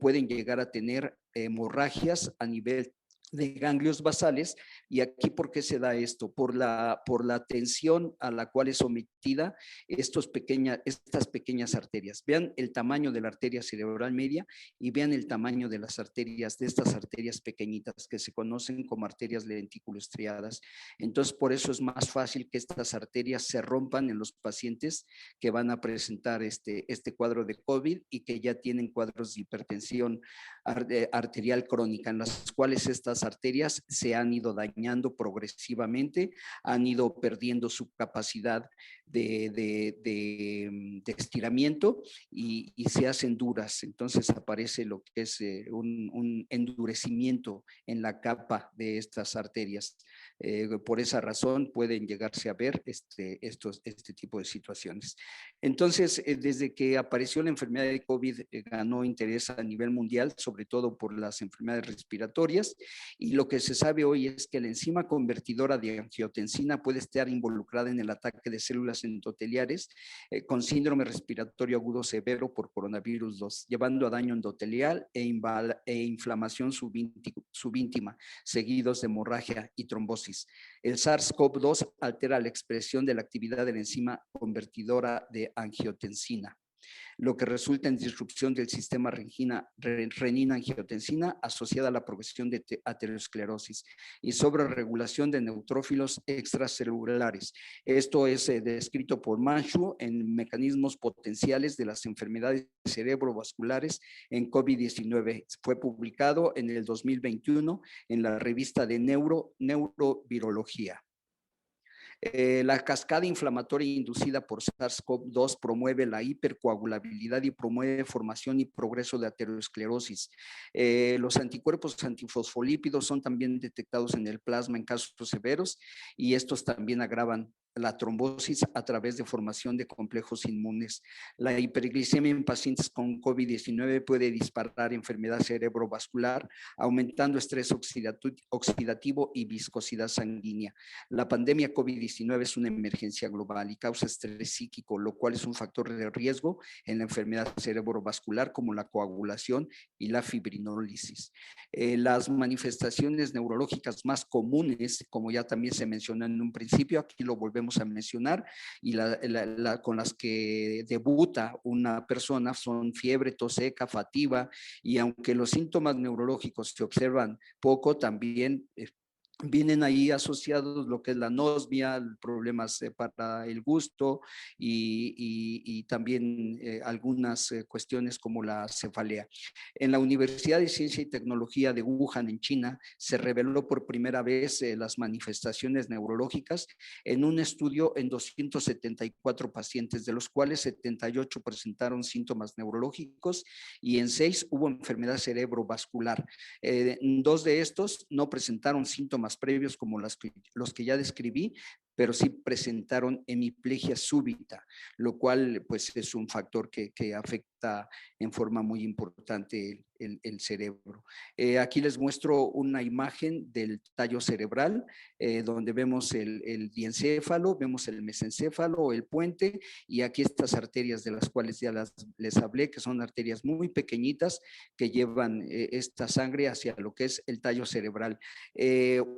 Pueden llegar a tener hemorragias a nivel de ganglios basales. Y aquí, ¿por qué se da esto? Por la tensión a la cual es sometida estas pequeñas arterias. Vean el tamaño de la arteria cerebral media y vean el tamaño de las arterias, de estas arterias pequeñitas que se conocen como arterias lenticulostriadas. Entonces, por eso es más fácil que estas arterias se rompan en los pacientes que van a presentar este cuadro de COVID y que ya tienen cuadros de hipertensión arterial crónica, en las cuales estas arterias se han ido dañando progresivamente, han ido perdiendo su capacidad de estiramiento y se hacen duras. Entonces aparece lo que es un endurecimiento en la capa de estas arterias. Por esa razón pueden llegarse a ver este tipo de situaciones. Entonces, desde que apareció la enfermedad de COVID, ganó interés a nivel mundial, sobre todo por las enfermedades respiratorias, y lo que se sabe hoy es que la enzima convertidora de angiotensina puede estar involucrada en el ataque de células endoteliares con síndrome respiratorio agudo severo por coronavirus 2, llevando a daño endotelial e inflamación subíntima, seguidos de hemorragia y trombosis. El SARS-CoV-2 altera la expresión de la actividad de la enzima convertidora de angiotensina, lo que resulta en disrupción del sistema renina-angiotensina asociada a la progresión de aterosclerosis y sobreregulación de neutrófilos extracelulares. Esto es descrito por Manchu en mecanismos potenciales de las enfermedades cerebrovasculares en COVID-19. Fue publicado en el 2021 en la revista de Neurovirología. La cascada inflamatoria inducida por SARS-CoV-2 promueve la hipercoagulabilidad y promueve formación y progreso de aterosclerosis. Los anticuerpos antifosfolípidos son también detectados en el plasma en casos severos y estos también agravan la trombosis a través de formación de complejos inmunes. La hiperglicemia en pacientes con COVID-19 puede disparar enfermedad cerebrovascular, aumentando estrés oxidativo y viscosidad sanguínea. La pandemia COVID-19 es una emergencia global y causa estrés psíquico, lo cual es un factor de riesgo en la enfermedad cerebrovascular como la coagulación y la fibrinólisis. Las manifestaciones neurológicas más comunes, como ya también se mencionó en un principio, aquí lo volvemos a mencionar, y con las que debuta una persona son fiebre, tos seca, fatiga, y aunque los síntomas neurológicos se observan poco, también vienen ahí asociados lo que es la anosmia, problemas para el gusto y también algunas cuestiones como la cefalea. En la Universidad de Ciencia y Tecnología de Wuhan, en China, se reveló por primera vez las manifestaciones neurológicas en un estudio en 274 pacientes, de los cuales 78 presentaron síntomas neurológicos y en 6 hubo enfermedad cerebrovascular. 2 de estos no presentaron síntomas previos como los que ya describí, pero sí presentaron hemiplegia súbita, lo cual pues es un factor que afecta en forma muy importante el cerebro. Aquí les muestro una imagen del tallo cerebral, donde vemos el diencéfalo, vemos el mesencéfalo, el puente, y aquí estas arterias de las cuales ya les hablé, que son arterias muy pequeñitas que llevan esta sangre hacia lo que es el tallo cerebral.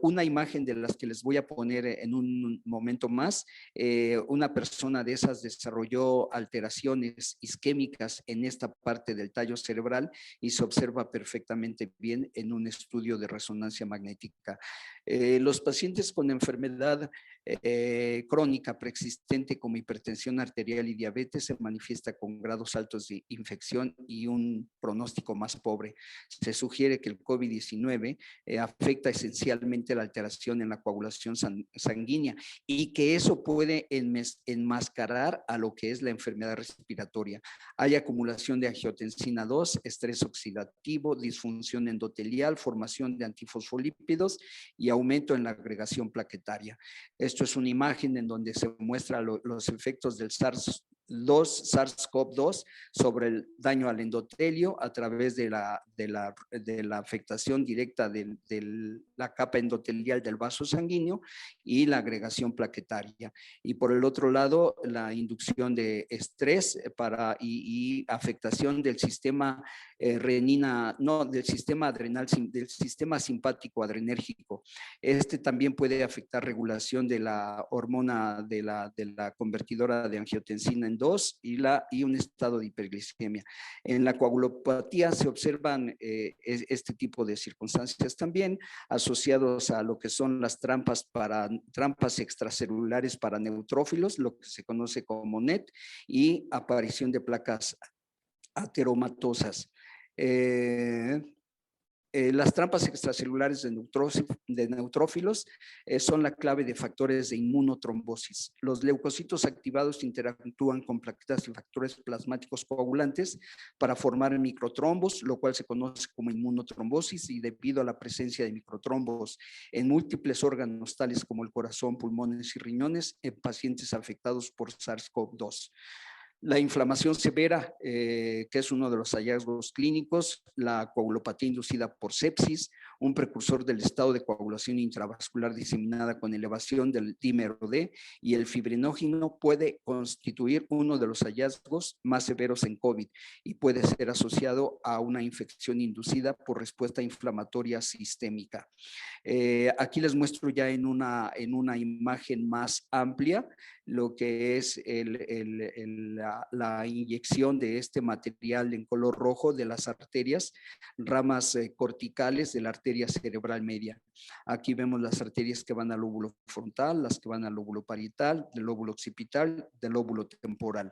Una imagen de las que les voy a poner en un momento más, una persona de esas desarrolló alteraciones isquémicas en esta parte del tallo cerebral y se observa perfectamente bien en un estudio de resonancia magnética. Los pacientes con enfermedad crónica preexistente como hipertensión arterial y diabetes se manifiesta con grados altos de infección y un pronóstico más pobre. Se sugiere que el COVID-19 afecta esencialmente la alteración en la coagulación sanguínea y que eso puede enmascarar a lo que es la enfermedad respiratoria. Hay acumulación de angiotensina 2, estrés oxidativo, disfunción endotelial, formación de antifosfolípidos y aumento en la agregación plaquetaria. Esto es una imagen en donde se muestra los efectos del SARS-CoV-2 sobre el daño al endotelio a través de la afectación directa de la capa endotelial del vaso sanguíneo y la agregación plaquetaria. Y por el otro lado, la inducción de estrés y afectación del sistema renina, no, del sistema adrenal, del sistema simpático adrenérgico. Este también puede afectar regulación de la hormona de la convertidora de angiotensina en 2 y un estado de hiperglicemia. En la coagulopatía se observan este tipo de circunstancias también asociados a lo que son las trampas extracelulares para neutrófilos, lo que se conoce como NET, y aparición de placas ateromatosas. Las trampas extracelulares de neutrófilos son la clave de factores de inmunotrombosis. Los leucocitos activados interactúan con plaquetas y factores plasmáticos coagulantes para formar microtrombos, lo cual se conoce como inmunotrombosis, y debido a la presencia de microtrombos en múltiples órganos tales como el corazón, pulmones y riñones en pacientes afectados por SARS-CoV-2. La inflamación severa, que es uno de los hallazgos clínicos, la coagulopatía inducida por sepsis, un precursor del estado de coagulación intravascular diseminada con elevación del dímero D, y el fibrinógeno puede constituir uno de los hallazgos más severos en COVID y puede ser asociado a una infección inducida por respuesta inflamatoria sistémica. Aquí les muestro ya en una imagen más amplia lo que es la inyección de este material en color rojo de las arterias, ramas corticales de la arteria cerebral media. Aquí vemos las arterias que van al lóbulo frontal, las que van al lóbulo parietal, del lóbulo occipital, del lóbulo temporal.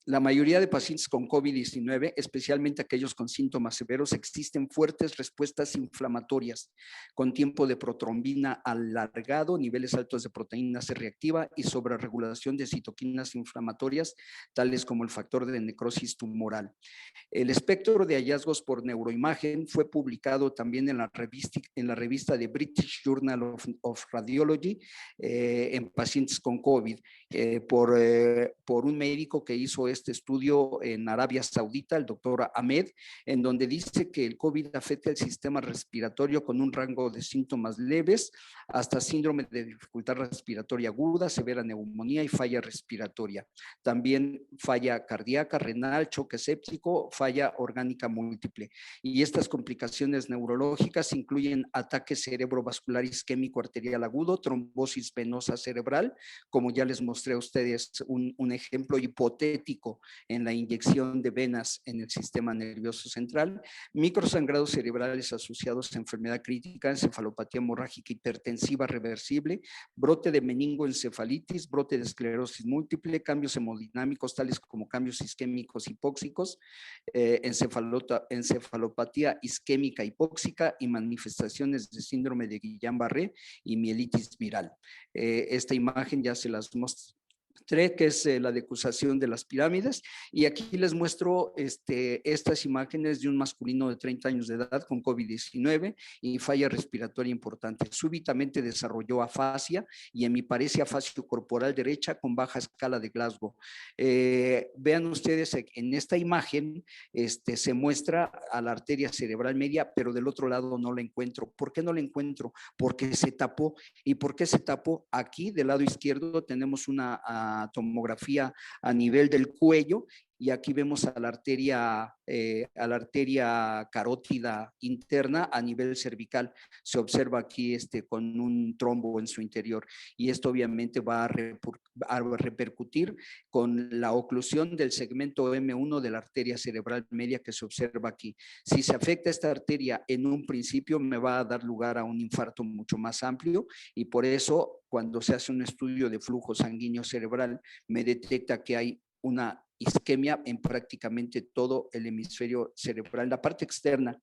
La mayoría de pacientes con COVID-19, especialmente aquellos con síntomas severos, existen fuertes respuestas inflamatorias con tiempo de protrombina alargado, niveles altos de proteína C reactiva y sobreregulación de citoquinas inflamatorias, tales como el factor de necrosis tumoral. El espectro de hallazgos por neuroimagen fue publicado también en la revista de British Journal of Radiology en pacientes con COVID por un médico que hizo este estudio en Arabia Saudita, el doctor Ahmed, en donde dice que el COVID afecta el sistema respiratorio con un rango de síntomas leves hasta síndrome de dificultad respiratoria aguda, severa neumonía y falla respiratoria. También falla cardíaca, renal, choque séptico, falla orgánica múltiple. Y estas complicaciones neurológicas incluyen ataque cerebrovascular isquémico arterial agudo, trombosis venosa cerebral, como ya les mostré a ustedes un ejemplo hipotético en la inyección de venas en el sistema nervioso central, microsangrados cerebrales asociados a enfermedad crítica, encefalopatía hemorrágica hipertensiva reversible, brote de meningoencefalitis, brote de esclerosis múltiple, cambios hemodinámicos tales como cambios isquémicos hipóxicos, encefalopatía isquémica hipóxica y manifestaciones de síndrome de Guillain-Barré y mielitis viral. Esta imagen ya se las mostré, que es la decusación de las pirámides, y aquí les muestro estas imágenes de un masculino de 30 años de edad con COVID-19 y falla respiratoria importante. Súbitamente desarrolló afasia y hemiparesia facio-corporal derecha con baja escala de Glasgow. Vean ustedes en esta imagen, se muestra a la arteria cerebral media, pero del otro lado no la encuentro. ¿Por qué no la encuentro? Porque se tapó. ¿Y por qué se tapó? Aquí del lado izquierdo tenemos una tomografía a nivel del cuello y aquí vemos a la arteria carótida interna a nivel cervical. Se observa aquí con un trombo en su interior y esto obviamente va a repercutir con la oclusión del segmento M1 de la arteria cerebral media que se observa aquí. Si se afecta esta arteria en un principio me va a dar lugar a un infarto mucho más amplio y por eso cuando se hace un estudio de flujo sanguíneo cerebral me detecta que hay una isquemia en prácticamente todo el hemisferio cerebral, la parte externa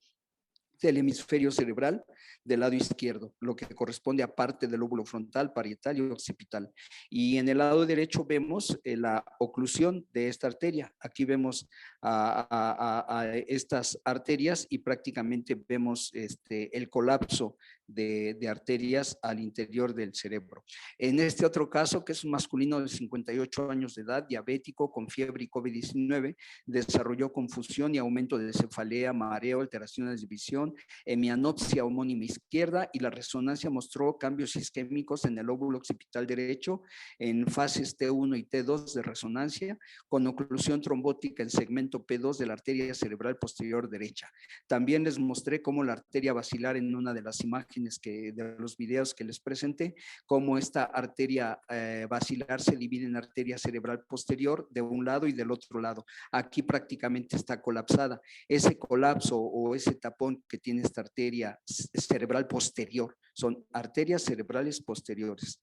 del hemisferio cerebral del lado izquierdo, lo que corresponde a parte del lóbulo frontal, parietal y occipital. Y en el lado derecho vemos la oclusión de esta arteria. Aquí vemos a estas arterias y prácticamente vemos el colapso de arterias al interior del cerebro. En este otro caso, que es un masculino de 58 años de edad, diabético, con fiebre y COVID-19, desarrolló confusión y aumento de cefalea, mareo, alteraciones de visión, hemianopsia homónima izquierda y la resonancia mostró cambios isquémicos en el lóbulo occipital derecho en fases T1 y T2 de resonancia, con oclusión trombótica en segmento P2 de la arteria cerebral posterior derecha. También les mostré cómo la arteria basilar en una de las imágenes de los videos que les presenté, cómo esta arteria basilar se divide en arteria cerebral posterior de un lado y del otro lado. Aquí prácticamente está colapsada. Ese colapso o ese tapón que tiene esta arteria cerebral posterior son arterias cerebrales posteriores.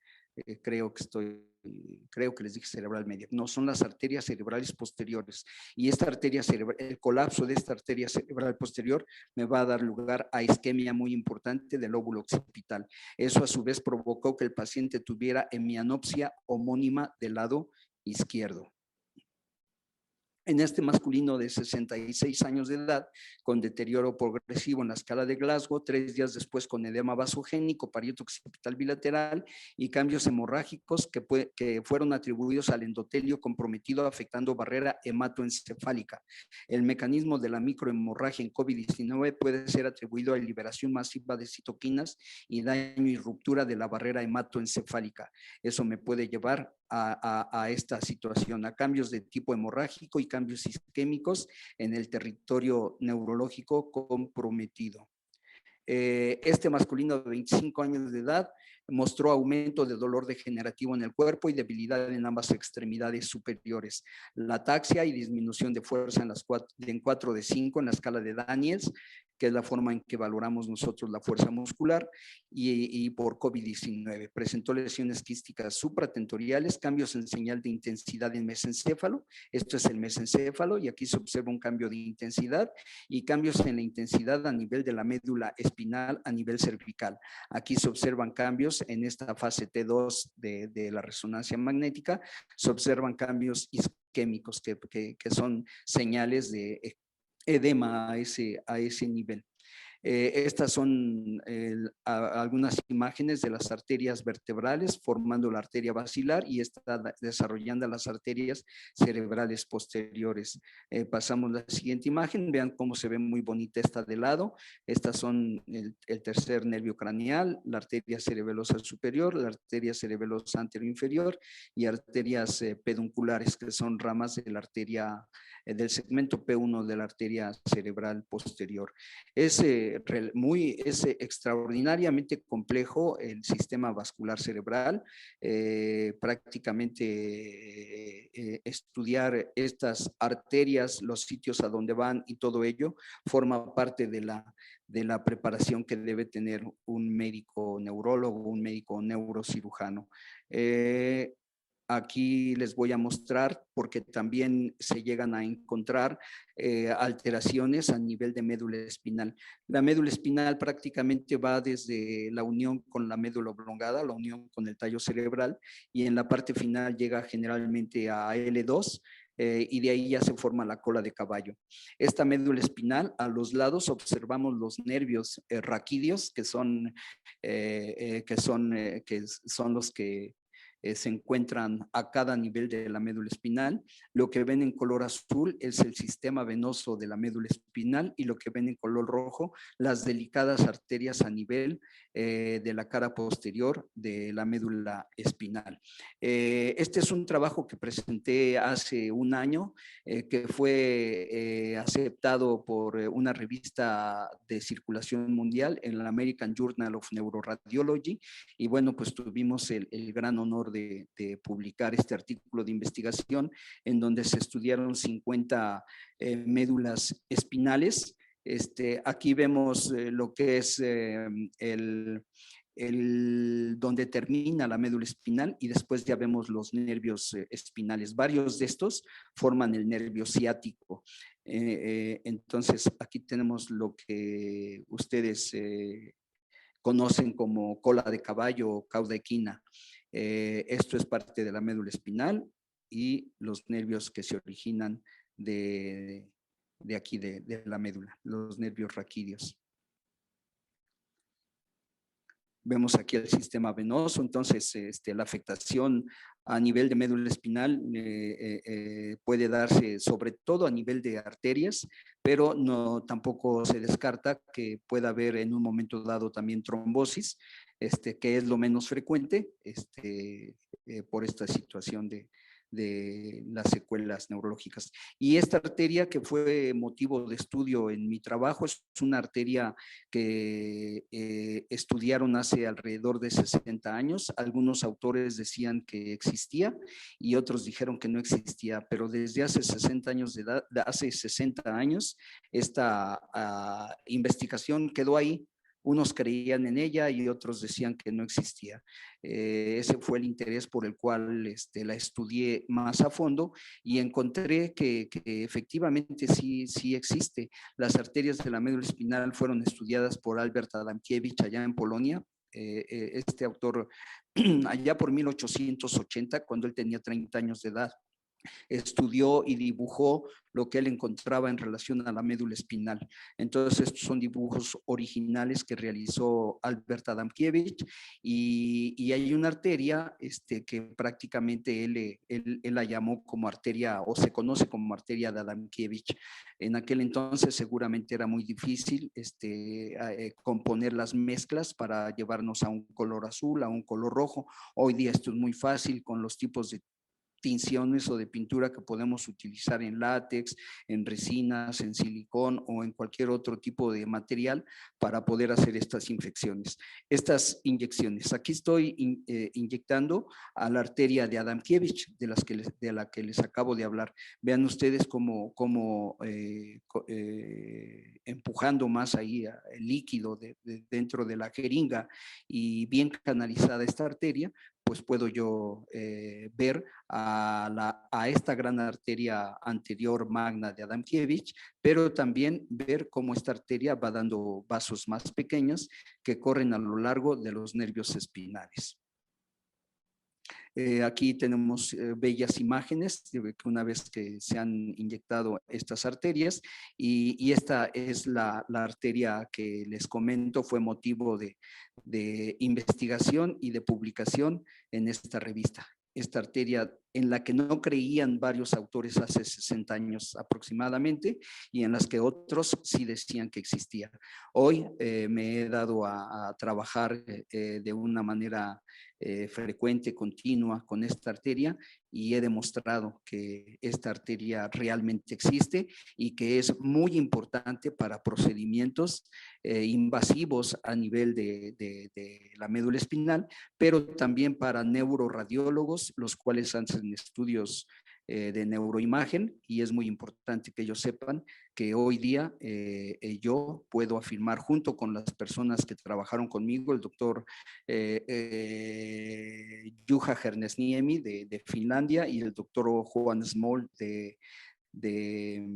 Creo que les dije cerebral media. No, son las arterias cerebrales posteriores. Y esta arteria cerebral, el colapso de esta arteria cerebral posterior me va a dar lugar a isquemia muy importante del lóbulo occipital. Eso a su vez provocó que el paciente tuviera hemianopsia homónima del lado izquierdo. En este masculino de 66 años de edad, con deterioro progresivo en la escala de Glasgow, 3 días después con edema vasogénico, parieto occipital bilateral y cambios hemorrágicos que fueron atribuidos al endotelio comprometido afectando barrera hematoencefálica. El mecanismo de la microhemorragia en COVID-19 puede ser atribuido a liberación masiva de citoquinas y daño y ruptura de la barrera hematoencefálica. Eso me puede llevar a esta situación, a cambios de tipo hemorrágico y cambios isquémicos en el territorio neurológico comprometido. Este masculino de 25 años de edad mostró aumento de dolor degenerativo en el cuerpo y debilidad en ambas extremidades superiores. La ataxia y disminución de fuerza en 4 de 5 en la escala de Daniels, que es la forma en que valoramos nosotros la fuerza muscular, y por COVID-19. Presentó lesiones quísticas supratentoriales, cambios en señal de intensidad en mesencéfalo. Esto es el mesencéfalo y aquí se observa un cambio de intensidad y cambios en la intensidad a nivel de la médula espinal a nivel cervical. Aquí se observan cambios en esta fase T2 de la resonancia magnética, se observan cambios isquémicos que son señales de edema a ese nivel. Estas son algunas imágenes de las arterias vertebrales formando la arteria basilar y está desarrollando las arterias cerebrales posteriores. Pasamos a la siguiente imagen, vean cómo se ve muy bonita esta de lado. Estas son el tercer nervio craneal, la arteria cerebelosa superior, la arteria cerebelosa anterior inferior y arterias pedunculares, que son ramas de la arteria del segmento P1 de la arteria cerebral posterior. Es extraordinariamente complejo el sistema vascular cerebral. Prácticamente estudiar estas arterias, los sitios a donde van y todo ello forma parte de la preparación que debe tener un médico neurólogo, un médico neurocirujano. Aquí les voy a mostrar porque también se llegan a encontrar alteraciones a nivel de médula espinal. La médula espinal prácticamente va desde la unión con la médula oblongada, la unión con el tallo cerebral, y en la parte final llega generalmente a L2, y de ahí ya se forma la cola de caballo. Esta médula espinal, a los lados observamos los nervios raquídeos, que son los que se encuentran a cada nivel de la médula espinal. Lo que ven en color azul es el sistema venoso de la médula espinal y lo que ven en color rojo, las delicadas arterias a nivel de la cara posterior de la médula espinal. Este es un trabajo que presenté hace un año, que fue aceptado por una revista de circulación mundial en la American Journal of Neuroradiology, y bueno, pues tuvimos el gran honor de publicar este artículo de investigación en donde se estudiaron 50 médulas espinales. Aquí vemos lo que es donde termina la médula espinal, y después ya vemos los nervios espinales. Varios de estos forman el nervio ciático. Entonces aquí tenemos lo que ustedes conocen como cola de caballo o cauda equina. Esto es parte de la médula espinal y los nervios que se originan de aquí, de la médula, los nervios raquídeos. Vemos aquí el sistema venoso, entonces la afectación a nivel de médula espinal puede darse sobre todo a nivel de arterias, pero no, tampoco se descarta que pueda haber en un momento dado también trombosis, que es lo menos frecuente por esta situación de las secuelas neurológicas. Y esta arteria que fue motivo de estudio en mi trabajo es una arteria que estudiaron hace alrededor de 60 años. Algunos autores decían que existía y otros dijeron que no existía, pero desde hace 60 años de edad, hace 60 años, esta investigación quedó ahí. Unos creían en ella y otros decían que no existía. Ese fue el interés por el cual la estudié más a fondo y encontré que efectivamente sí existe. Las arterias de la médula espinal fueron estudiadas por Albert Adamkiewicz allá en Polonia. Este autor, allá por 1880, cuando él tenía 30 años de edad, estudió y dibujó lo que él encontraba en relación a la médula espinal. Entonces, estos son dibujos originales que realizó Albert Adamkiewicz y hay una arteria que prácticamente él la llamó como arteria o se conoce como arteria de Adamkiewicz. En aquel entonces seguramente era muy difícil componer las mezclas para llevarnos a un color azul, a un color rojo. Hoy día esto es muy fácil con los tipos de tinciones o de pintura que podemos utilizar en látex, en resinas, en silicón o en cualquier otro tipo de material para poder hacer estas inyecciones. Aquí estoy inyectando a la arteria de Adamkiewicz, de la que les acabo de hablar. Vean ustedes cómo empujando más ahí el líquido dentro de la jeringa y bien canalizada esta arteria, pues puedo yo ver a esta gran arteria anterior magna de Adamkiewicz, pero también ver cómo esta arteria va dando vasos más pequeños que corren a lo largo de los nervios espinales. Aquí tenemos bellas imágenes de que una vez que se han inyectado estas arterias y esta es la arteria que les comento, fue motivo de investigación y de publicación en esta revista. Esta arteria en la que no creían varios autores hace 60 años aproximadamente y en las que otros sí decían que existía. Hoy me he dado a trabajar de una manera frecuente, continua con esta arteria y he demostrado que esta arteria realmente existe y que es muy importante para procedimientos invasivos a nivel de la médula espinal, pero también para neuroradiólogos, los cuales hacen estudios de neuroimagen y es muy importante que ellos sepan que hoy día yo puedo afirmar junto con las personas que trabajaron conmigo, el doctor Juha Hernesniemi de Finlandia y el doctor Juan Small de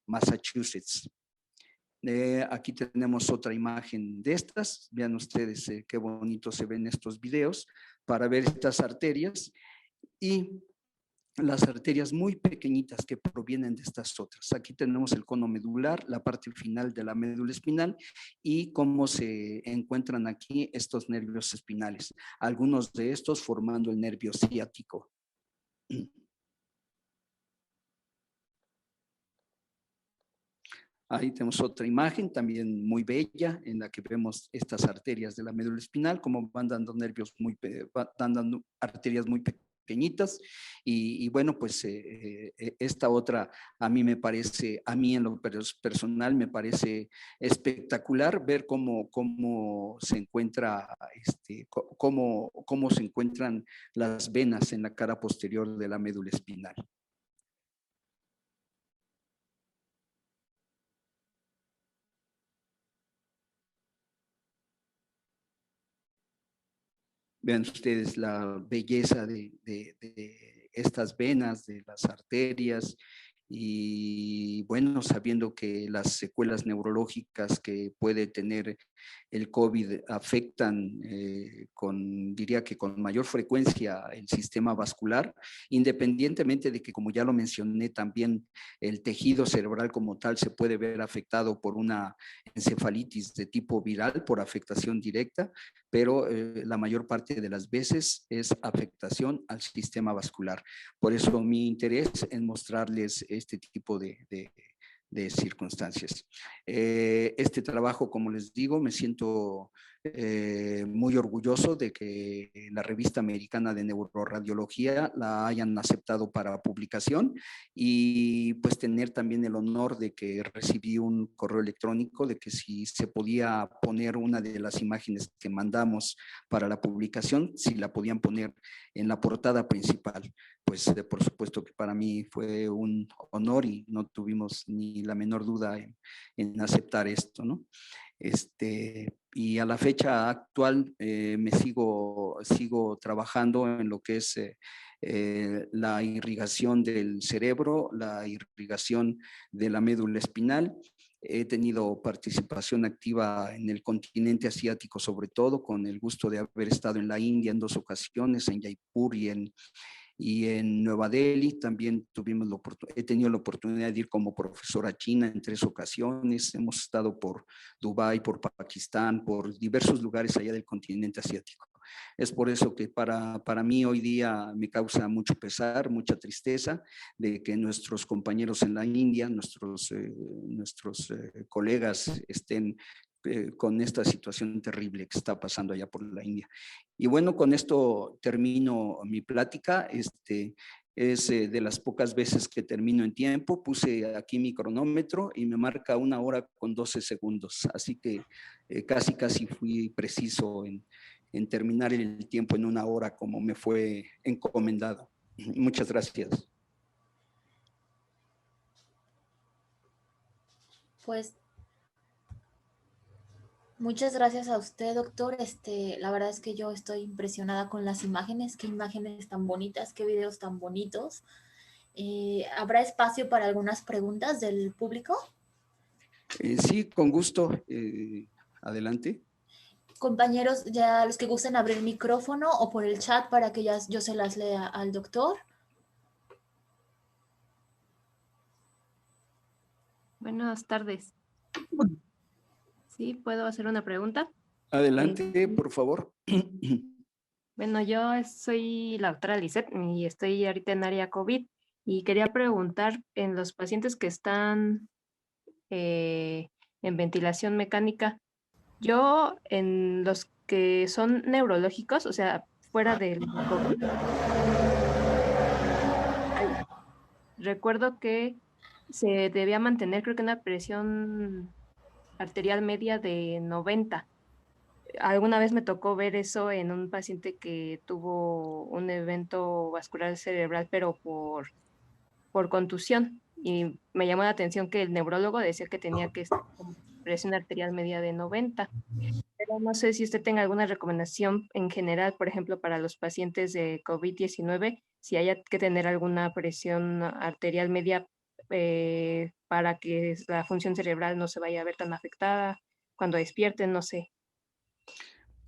Massachusetts. Aquí tenemos otra imagen de estas. Vean ustedes qué bonito se ven estos videos para ver estas arterias y las arterias muy pequeñitas que provienen de estas otras. Aquí tenemos el cono medular, la parte final de la médula espinal y cómo se encuentran aquí estos nervios espinales. Algunos de estos formando el nervio ciático. Ahí tenemos otra imagen también muy bella en la que vemos estas arterias de la médula espinal, como van dando van dando arterias muy pequeñitas y bueno, pues esta otra a mí me parece, a mí en lo personal me parece espectacular ver cómo se encuentra, cómo se encuentran las venas en la cara posterior de la médula espinal. Vean ustedes la belleza de estas venas, de las arterias y bueno, sabiendo que las secuelas neurológicas que puede tener el COVID afectan diría que con mayor frecuencia el sistema vascular, independientemente de que, como ya lo mencioné, también el tejido cerebral como tal se puede ver afectado por una encefalitis de tipo viral, por afectación directa, pero la mayor parte de las veces es afectación al sistema vascular. Por eso mi interés en mostrarles este tipo de circunstancias. Este trabajo, como les digo, me siento muy orgulloso de que la revista americana de neuroradiología la hayan aceptado para publicación y pues tener también el honor de que recibí un correo electrónico de que si se podía poner una de las imágenes que mandamos para la publicación, si la podían poner en la portada principal. Pues por supuesto que para mí fue un honor y no tuvimos ni la menor duda en aceptar esto, ¿no? Y a la fecha actual sigo trabajando en lo que es la irrigación del cerebro, la irrigación de la médula espinal. He tenido participación activa en el continente asiático, sobre todo con el gusto de haber estado en la India en 2 ocasiones, en Jaipur y en Nueva Delhi. También he tenido la oportunidad de ir como profesor a China en 3 ocasiones. Hemos estado por Dubái, por Pakistán, por diversos lugares allá del continente asiático. Es por eso que para mí hoy día me causa mucho pesar, mucha tristeza de que nuestros compañeros en la India, nuestros colegas estén con esta situación terrible que está pasando allá por la India. Y bueno, con esto termino mi plática. Es de las pocas veces que termino en tiempo. Puse aquí mi cronómetro y me marca 1 hora con 12 segundos. Así que casi fui preciso en terminar el tiempo en 1 hora como me fue encomendado. Muchas gracias. Pues muchas gracias a usted, doctor. La verdad es que yo estoy impresionada con las imágenes. Qué imágenes tan bonitas, qué videos tan bonitos. ¿Habrá espacio para algunas preguntas del público? Sí, con gusto. Adelante. Compañeros, ya los que gusten abrir el micrófono o por el chat para que yo se las lea al doctor. Buenas tardes. Sí, ¿puedo hacer una pregunta? Adelante, por favor. Bueno, yo soy la doctora Lisette y estoy ahorita en área COVID y quería preguntar en los pacientes que están en ventilación mecánica, yo en los que son neurológicos, o sea, fuera del COVID, recuerdo que se debía mantener, creo que una presión arterial media de 90. Alguna vez me tocó ver eso en un paciente que tuvo un evento vascular cerebral, pero por contusión. Y me llamó la atención que el neurólogo decía que tenía que estar con presión arterial media de 90. Pero no sé si usted tenga alguna recomendación en general, por ejemplo, para los pacientes de COVID-19, si haya que tener alguna presión arterial media para que la función cerebral no se vaya a ver tan afectada cuando despierten, no sé.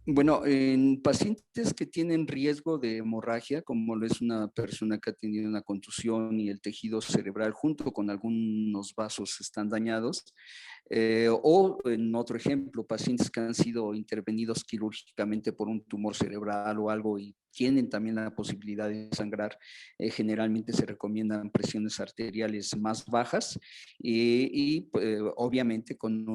Bueno, en pacientes que tienen riesgo de hemorragia, como lo es una persona que ha tenido una contusión y el tejido cerebral junto con algunos vasos están dañados, o en otro ejemplo, pacientes que han sido intervenidos quirúrgicamente por un tumor cerebral o algo y tienen también la posibilidad de sangrar, generalmente se recomiendan presiones arteriales más bajas y obviamente con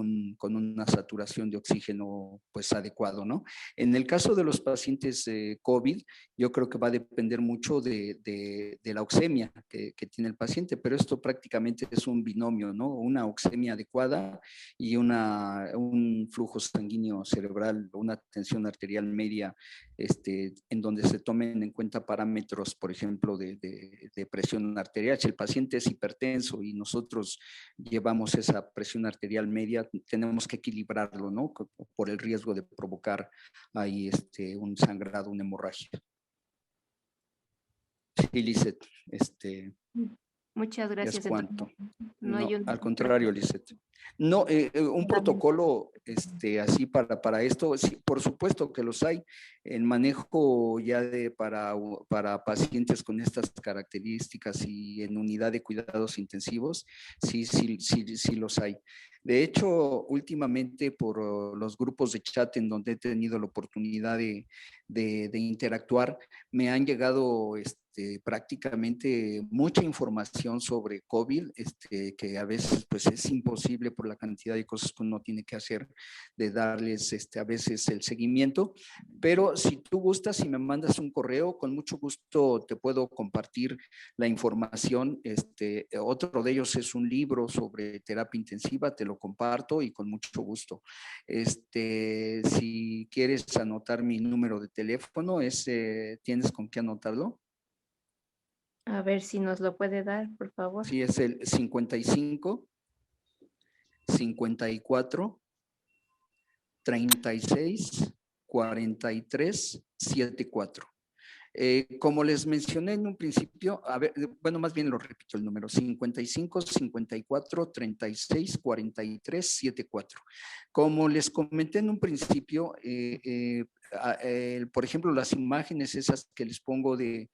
una saturación de oxígeno pues adecuado, ¿no? En el caso de los pacientes COVID, yo creo que va a depender mucho de la oxemia que tiene el paciente, pero esto prácticamente es un binomio, ¿no? Una oxemia adecuada y un flujo sanguíneo cerebral, una tensión arterial media, en donde se tomen en cuenta parámetros, por ejemplo, de presión arterial. Si el paciente es hipertenso y nosotros llevamos esa presión arterial media, tenemos que equilibrarlo, ¿no? Por el riesgo de provocar ahí un sangrado, una hemorragia. Sí, Lizeth, Muchas Ya es gracias. Entonces, cuanto. no hay No, un... al contrario, Lisette. No, un protocolo así para esto, sí, por supuesto que los hay. El manejo ya para pacientes con estas características y en unidad de cuidados intensivos, sí los hay. De hecho, últimamente por los grupos de chat en donde he tenido la oportunidad de interactuar, me han llegado prácticamente mucha información sobre COVID, que a veces pues es imposible por la cantidad de cosas que uno tiene que hacer de darles a veces el seguimiento, pero si tú gustas y me mandas un correo, con mucho gusto te puedo compartir la información. Otro de ellos es un libro sobre terapia intensiva, te lo comparto y con mucho gusto. Si quieres anotar mi número de teléfono, ¿tienes con qué anotarlo? A ver si nos lo puede dar, por favor. Sí, es el 55 54 36 43 74. Como les mencioné en un principio, a ver, bueno, más bien lo repito el número, 55 54 36 43 74. Como les comenté en un principio, por ejemplo, las imágenes esas que les pongo de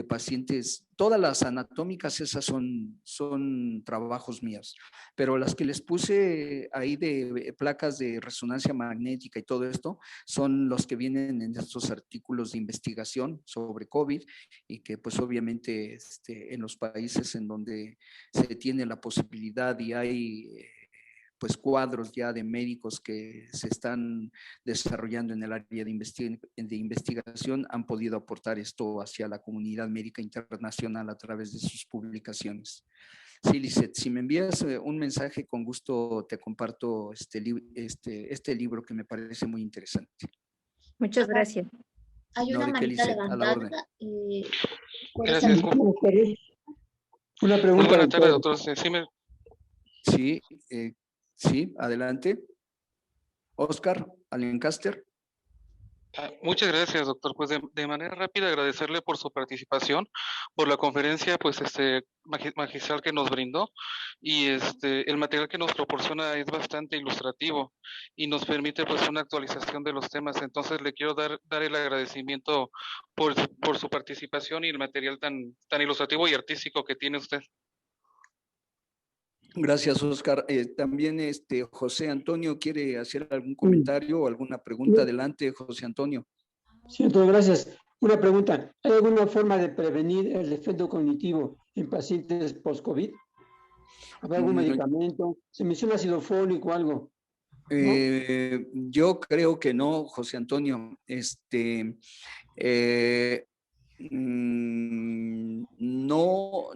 pacientes, todas las anatómicas esas son trabajos míos, pero las que les puse ahí de placas de resonancia magnética y todo esto, son los que vienen en estos artículos de investigación sobre COVID y que pues obviamente en los países en donde se tiene la posibilidad y hay pues cuadros ya de médicos que se están desarrollando en el área de investigación han podido aportar esto hacia la comunidad médica internacional a través de sus publicaciones. Sí, Lisette, si me envías un mensaje, con gusto te comparto este libro que me parece muy interesante. Muchas gracias. Hay No, una ¿de qué, manita Lisette? A la orden. levantada. Gracias. Una Muy pregunta, buena tarde, doctor. doctor. Sí, adelante. Oscar Alencaster. Muchas gracias, doctor. Pues de manera rápida agradecerle por su participación, por la conferencia, pues magistral que nos brindó y el material que nos proporciona es bastante ilustrativo y nos permite pues una actualización de los temas. Entonces le quiero dar el agradecimiento por su participación y el material tan ilustrativo y artístico que tiene usted. Gracias, Oscar. También José Antonio quiere hacer algún comentario o alguna pregunta. Adelante, José Antonio. Sí, doctor, gracias. Una pregunta. ¿Hay alguna forma de prevenir el efecto cognitivo en pacientes post-COVID? ¿Habrá algún medicamento? ¿Se menciona ácido fólico o algo? ¿No? Yo creo que no, José Antonio. No,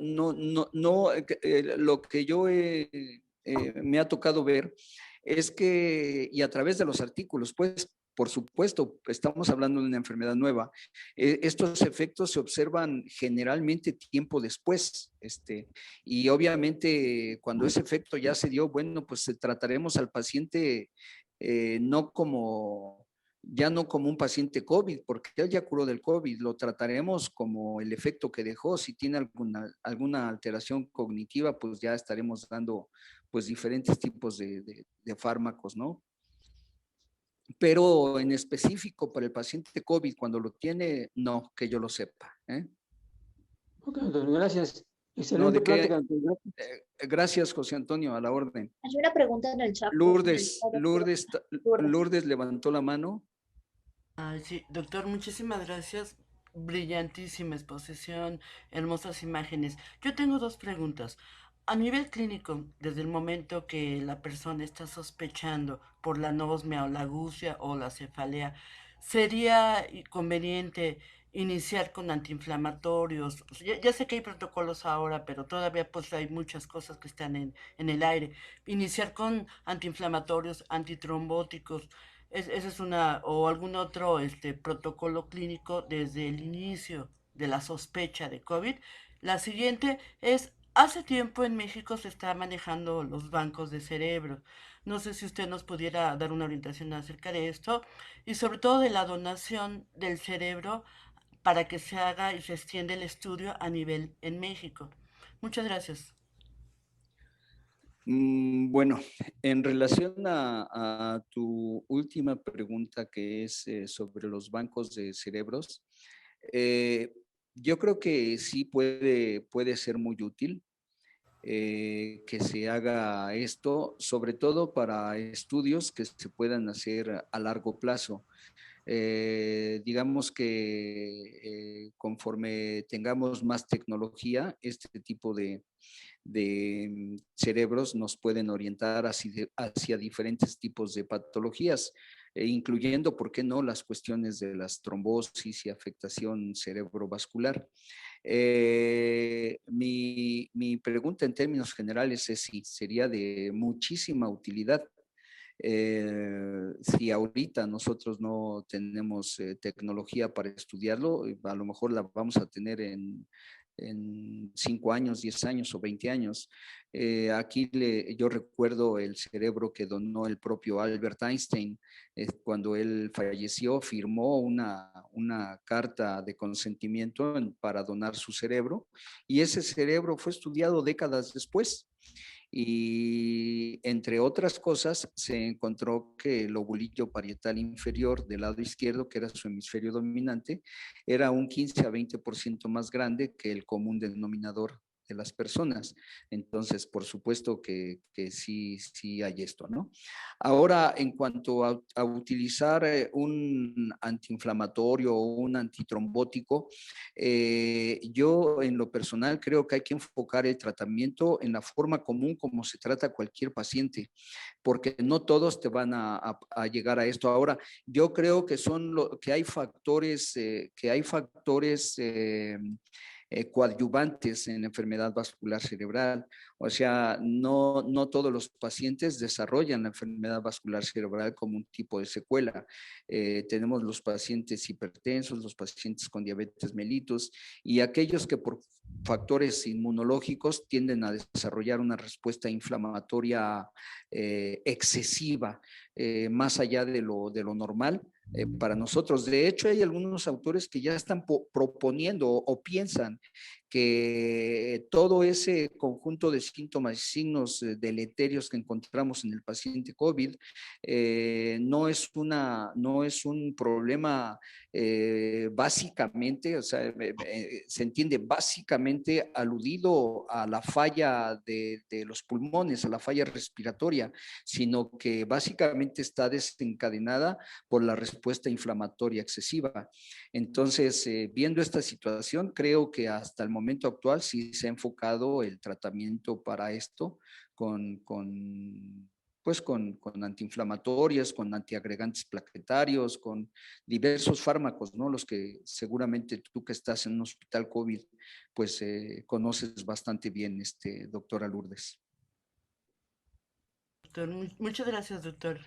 lo que yo me ha tocado ver es que, y a través de los artículos, pues, por supuesto, estamos hablando de una enfermedad nueva. Estos efectos se observan generalmente tiempo después, y obviamente cuando ese efecto ya se dio, bueno, pues trataremos al paciente ya no como un paciente COVID, porque él ya curó del COVID, lo trataremos como el efecto que dejó. Si tiene alguna alteración cognitiva, pues ya estaremos dando pues diferentes tipos de fármacos, ¿no? Pero en específico para el paciente COVID, cuando lo tiene, no, que yo lo sepa. Ok, doctor, gracias. No, Excelente ¿de qué? plática. Gracias, José Antonio, a la orden. Hay una pregunta en el chat. Lourdes levantó la mano. Sí, doctor, muchísimas gracias. Brillantísima exposición, hermosas imágenes. Yo tengo dos preguntas. A nivel clínico, desde el momento que la persona está sospechando por la anosmia o la gustia o la cefalea, ¿sería conveniente iniciar con antiinflamatorios? Ya sé que hay protocolos ahora, pero todavía pues hay muchas cosas que están en el aire. Iniciar con antiinflamatorios, antitrombóticos. Ese es o algún otro protocolo clínico desde el inicio de la sospecha de COVID. La siguiente es, hace tiempo en México se está manejando los bancos de cerebro. No sé si usted nos pudiera dar una orientación acerca de esto y sobre todo de la donación del cerebro para que se haga y se extienda el estudio a nivel en México. Muchas gracias. Bueno, en relación a tu última pregunta, que es sobre los bancos de cerebros, yo creo que sí puede ser muy útil que se haga esto, sobre todo para estudios que se puedan hacer a largo plazo. Digamos que conforme tengamos más tecnología, este tipo de cerebros nos pueden orientar hacia diferentes tipos de patologías, incluyendo, ¿por qué no?, las cuestiones de las trombosis y afectación cerebrovascular. Mi pregunta en términos generales es si sería de muchísima utilidad. Si ahorita nosotros no tenemos tecnología para estudiarlo, a lo mejor la vamos a tener en 5 años, 10 años o 20 años. Yo recuerdo el cerebro que donó el propio Albert Einstein. Cuando él falleció, firmó una carta de consentimiento para donar su cerebro, y ese cerebro fue estudiado décadas después. Y entre otras cosas, se encontró que el lobulillo parietal inferior del lado izquierdo, que era su hemisferio dominante, era un 15 a 20% más grande que el común denominador de las personas. Entonces, por supuesto que sí hay esto, ¿no? Ahora, en cuanto a utilizar un antiinflamatorio o un antitrombótico, yo en lo personal creo que hay que enfocar el tratamiento en la forma común como se trata a cualquier paciente, porque no todos te van a llegar a esto. Ahora, yo creo que que hay factores, coadyuvantes en la enfermedad vascular cerebral. O sea, no todos los pacientes desarrollan la enfermedad vascular cerebral como un tipo de secuela. Tenemos los pacientes hipertensos, los pacientes con diabetes mellitus y aquellos que por factores inmunológicos tienden a desarrollar una respuesta inflamatoria excesiva, más allá de lo normal. Para nosotros. De hecho, hay algunos autores que ya están proponiendo o piensan que todo ese conjunto de síntomas y signos deleterios que encontramos en el paciente COVID no es un problema básicamente, o sea, se entiende básicamente aludido a la falla de los pulmones, a la falla respiratoria, sino que básicamente está desencadenada por la respuesta inflamatoria excesiva. Entonces, viendo esta situación, creo que hasta el momento actual sí se ha enfocado el tratamiento para esto con antiinflamatorios, con antiagregantes plaquetarios, con diversos fármacos, ¿no? Los que seguramente tú que estás en un hospital COVID, pues conoces bastante bien, doctora Lourdes. Doctor, muchas gracias, doctor.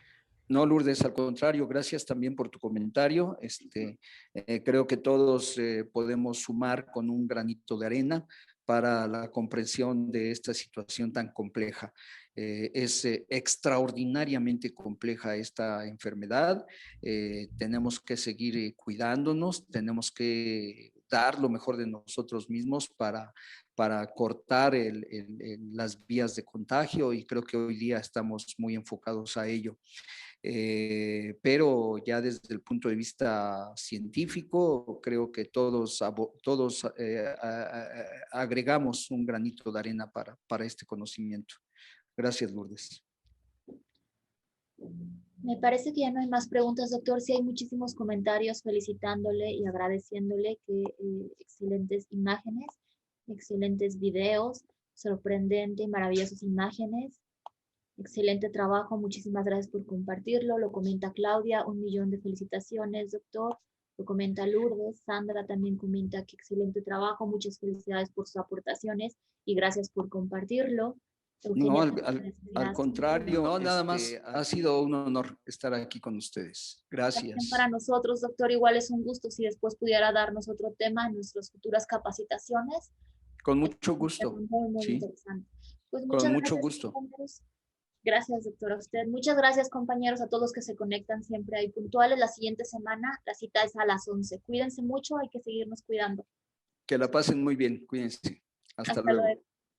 No, Lourdes, al contrario, gracias también por tu comentario. Creo que todos podemos sumar con un granito de arena para la comprensión de esta situación tan compleja. Es extraordinariamente compleja esta enfermedad. Tenemos que seguir cuidándonos, tenemos que dar lo mejor de nosotros mismos para cortar las vías de contagio, y creo que hoy día estamos muy enfocados a ello. Pero ya desde el punto de vista científico, creo que todos agregamos un granito de arena para este conocimiento. Gracias, Lourdes. Me parece que ya no hay más preguntas, doctor. Sí hay muchísimos comentarios felicitándole y agradeciéndole que excelentes imágenes, excelentes videos, sorprendente y maravillosas imágenes. Excelente trabajo, muchísimas gracias por compartirlo. Lo comenta Claudia, 1.000.000 de felicitaciones, doctor. Lo comenta Lourdes, Sandra también comenta que excelente trabajo, muchas felicidades por sus aportaciones y gracias por compartirlo. Eugenia, no, al contrario, no, nada más, ha sido un honor estar aquí con ustedes. Gracias. También para nosotros, doctor, igual es un gusto si después pudiera darnos otro tema en nuestras futuras capacitaciones. Con mucho gusto. Muy sí. Interesante. Pues con mucho gusto. Compañeros. Gracias, doctor, a usted. Muchas gracias, compañeros, a todos los que se conectan siempre ahí puntuales. La siguiente semana, la cita es a las 11. Cuídense mucho, hay que seguirnos cuidando. Que la pasen muy bien, cuídense. Hasta luego.